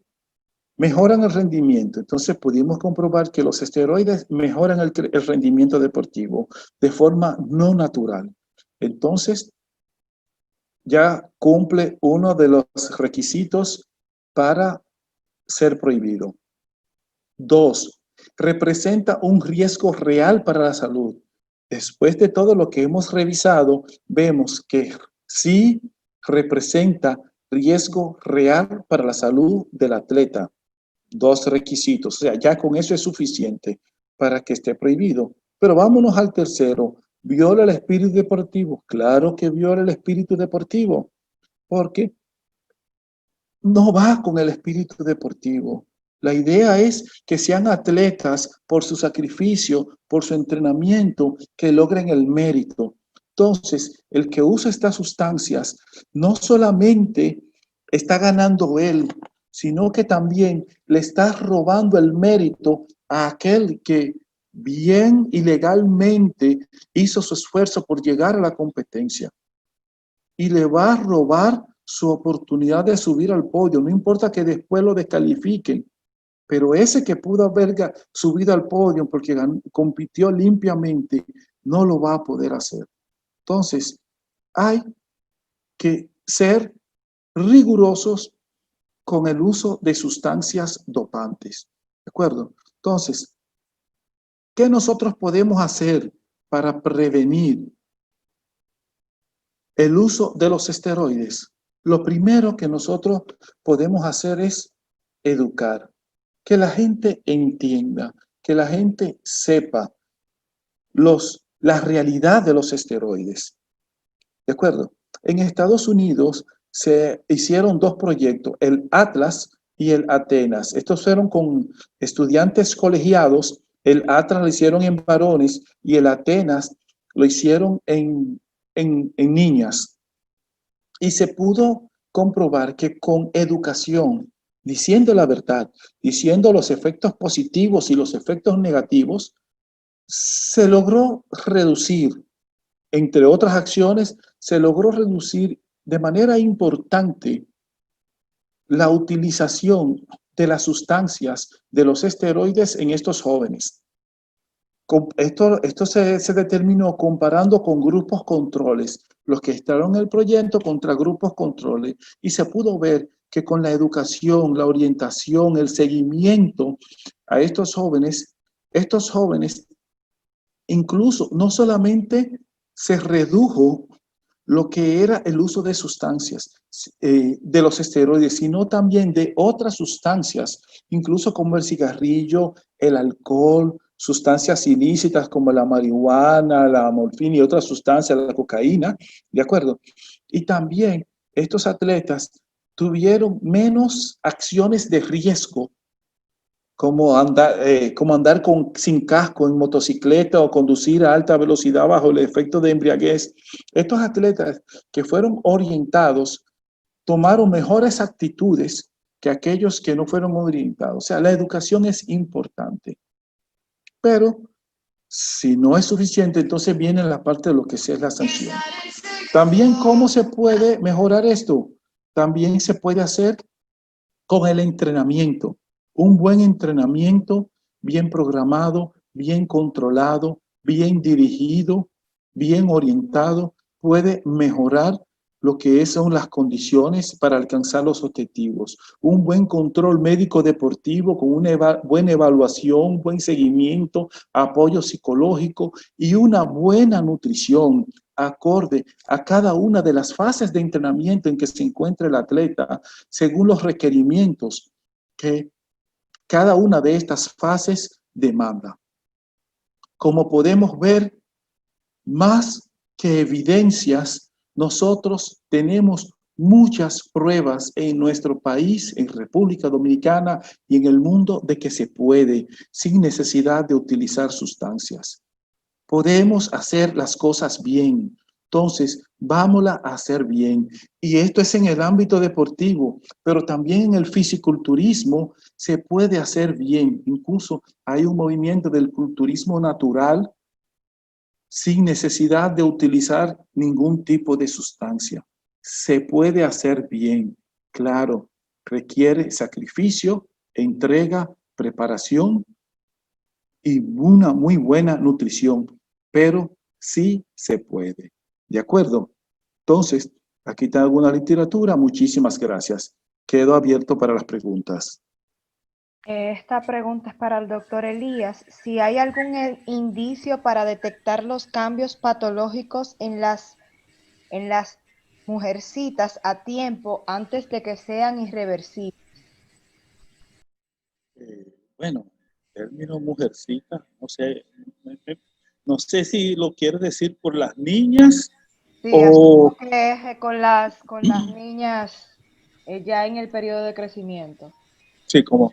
mejoran el rendimiento. Entonces pudimos comprobar que los esteroides mejoran el rendimiento deportivo de forma no natural. Entonces, ya cumple uno de los requisitos para ser prohibido. 2, representa un riesgo real para la salud. Después de todo lo que hemos revisado, vemos que sí representa riesgo real para la salud del atleta. 2 requisitos, o sea, ya con eso es suficiente para que esté prohibido. Pero vámonos al tercero. ¿Viola el espíritu deportivo? Claro que viola el espíritu deportivo, porque no va con el espíritu deportivo. La idea es que sean atletas por su sacrificio, por su entrenamiento, que logren el mérito. Entonces, el que usa estas sustancias no solamente está ganando él, sino que también le está robando el mérito a aquel que bien y legalmente hizo su esfuerzo por llegar a la competencia. Y le va a robar su oportunidad de subir al podio. No importa que después lo descalifiquen, pero ese que pudo haber subido al podio porque compitió limpiamente, no lo va a poder hacer. Entonces, hay que ser rigurosos con el uso de sustancias dopantes. ¿De acuerdo? Entonces, ¿qué nosotros podemos hacer para prevenir el uso de los esteroides? Lo primero que nosotros podemos hacer es educar, que la gente entienda, que la gente sepa la realidad de los esteroides. ¿De acuerdo? En Estados Unidos se hicieron 2 proyectos, el Atlas y el Atenas. Estos fueron con estudiantes colegiados. El Atlas lo hicieron en varones y el Atenas lo hicieron en niñas. Y se pudo comprobar que con educación, diciendo la verdad, diciendo los efectos positivos y los efectos negativos, se logró reducir, entre otras acciones, se logró reducir de manera importante la utilización de las sustancias de los esteroides en estos jóvenes. Esto se determinó comparando con grupos controles, los que estaban en el proyecto contra grupos controles, y se pudo ver que con la educación, la orientación, el seguimiento a estos jóvenes incluso no solamente se redujo lo que era el uso de sustancias, de los esteroides, sino también de otras sustancias, incluso como el cigarrillo, el alcohol, sustancias ilícitas como la marihuana, la morfina y otras sustancias, la cocaína, ¿de acuerdo? Y también estos atletas tuvieron menos acciones de riesgo, como andar sin casco en motocicleta o conducir a alta velocidad bajo el efecto de embriaguez. Estos atletas que fueron orientados tomaron mejores actitudes que aquellos que no fueron orientados. O sea, la educación es importante. Pero si no es suficiente, entonces viene la parte de lo que es la sanción. También, ¿cómo se puede mejorar esto? También se puede hacer con el entrenamiento. Un buen entrenamiento, bien programado, bien controlado, bien dirigido, bien orientado, puede mejorar lo que son las condiciones para alcanzar los objetivos. Un buen control médico deportivo con una buena evaluación, buen seguimiento, apoyo psicológico y una buena nutrición acorde a cada una de las fases de entrenamiento en que se encuentra el atleta, según los requerimientos que cada una de estas fases demanda. Como podemos ver, más que evidencias, nosotros tenemos muchas pruebas en nuestro país, en República Dominicana y en el mundo de que se puede, sin necesidad de utilizar sustancias. Podemos hacer las cosas bien. Entonces, vámonos a hacer bien. Y esto es en el ámbito deportivo, pero también en el fisiculturismo se puede hacer bien. Incluso hay un movimiento del culturismo natural sin necesidad de utilizar ningún tipo de sustancia. Se puede hacer bien. Claro, requiere sacrificio, entrega, preparación y una muy buena nutrición, pero sí se puede. ¿De acuerdo? Entonces, aquí está alguna literatura. Muchísimas gracias. Quedo abierto para las preguntas. Esta pregunta es para el doctor Elías. Si hay algún indicio para detectar los cambios patológicos en las mujercitas a tiempo antes de que sean irreversibles. Bueno, el término mujercita, no sé si lo quiere decir por las niñas Sí, o... que es con las niñas ya en el periodo de crecimiento. Sí, como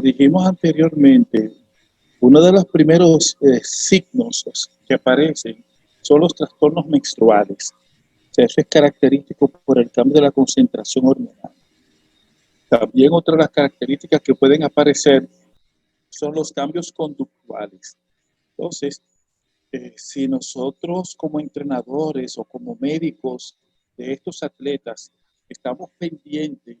dijimos anteriormente, uno de los primeros signos que aparecen son los trastornos menstruales. O sea, eso es característico por el cambio de la concentración hormonal. También otra de las características que pueden aparecer son los cambios conductuales. Entonces, si nosotros como entrenadores o como médicos de estos atletas estamos pendientes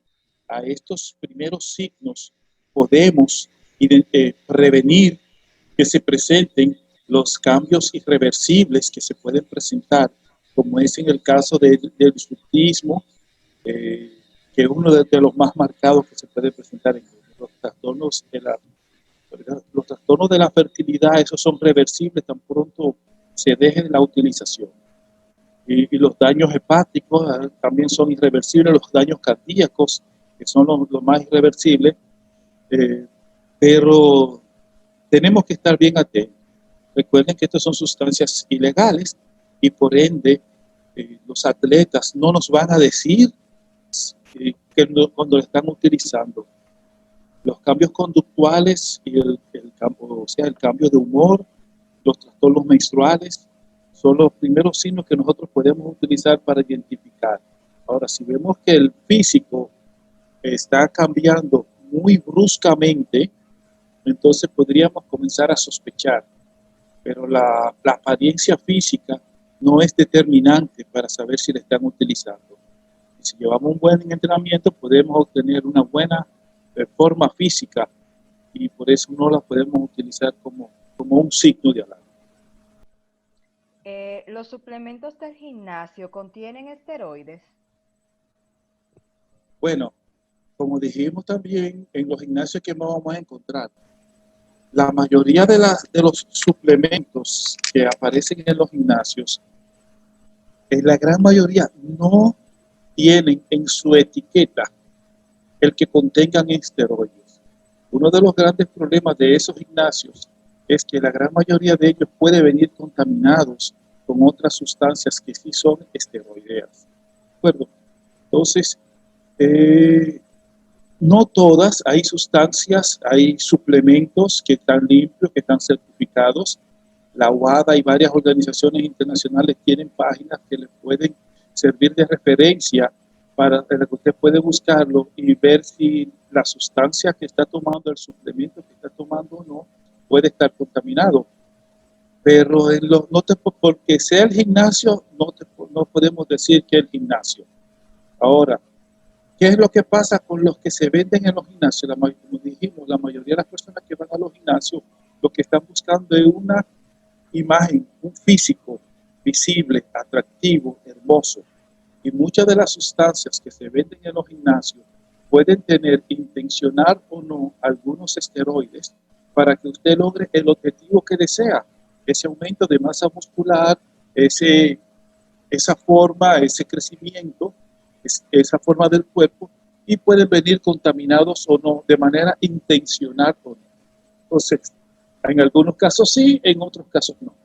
a estos primeros signos, podemos prevenir que se presenten los cambios irreversibles que se pueden presentar, como es en el caso del hirsutismo, que es uno de los más marcados que se puede presentar en los trastornos de la fertilidad. Esos son reversibles tan pronto se deje la utilización. Y los daños hepáticos también son irreversibles, los daños cardíacos, que son los más irreversibles, pero tenemos que estar bien atentos. Recuerden que estas son sustancias ilegales y por ende los atletas no nos van a decir cuando lo están utilizando. Los cambios conductuales y el cambio de humor, los trastornos menstruales, son los primeros signos que nosotros podemos utilizar para identificar. Ahora, si vemos que el físico está cambiando muy bruscamente, entonces podríamos comenzar a sospechar. Pero la apariencia física no es determinante para saber si la están utilizando. Y si llevamos un buen entrenamiento, podemos obtener una buena forma física y por eso no la podemos utilizar como un signo de alarma. ¿Los suplementos del gimnasio contienen esteroides? Bueno, como dijimos también, en los gimnasios que vamos a encontrar, la mayoría de los suplementos que aparecen en los gimnasios, la gran mayoría no tienen en su etiqueta el que contengan esteroides. Uno de los grandes problemas de esos gimnasios es que la gran mayoría de ellos puede venir contaminados con otras sustancias que sí son esteroideas. ¿De acuerdo? Entonces, no todas, hay sustancias, hay suplementos que están limpios, que están certificados. La UADA y varias organizaciones internacionales tienen páginas que les pueden servir de referencia en la que usted puede buscarlo y ver si la sustancia que está tomando, el suplemento que está tomando o no, puede estar contaminado. Pero porque sea el gimnasio, no podemos decir que es el gimnasio. Ahora, ¿qué es lo que pasa con los que se venden en los gimnasios? Como dijimos, la mayoría de las personas que van a los gimnasios lo que están buscando es una imagen, un físico visible, atractivo, hermoso. Y muchas de las sustancias que se venden en los gimnasios pueden tener, intencional o no, algunos esteroides para que usted logre el objetivo que desea, ese aumento de masa muscular, esa forma, ese crecimiento, esa forma del cuerpo, y pueden venir contaminados o no, de manera intencional o no. Entonces, en algunos casos sí, en otros casos no.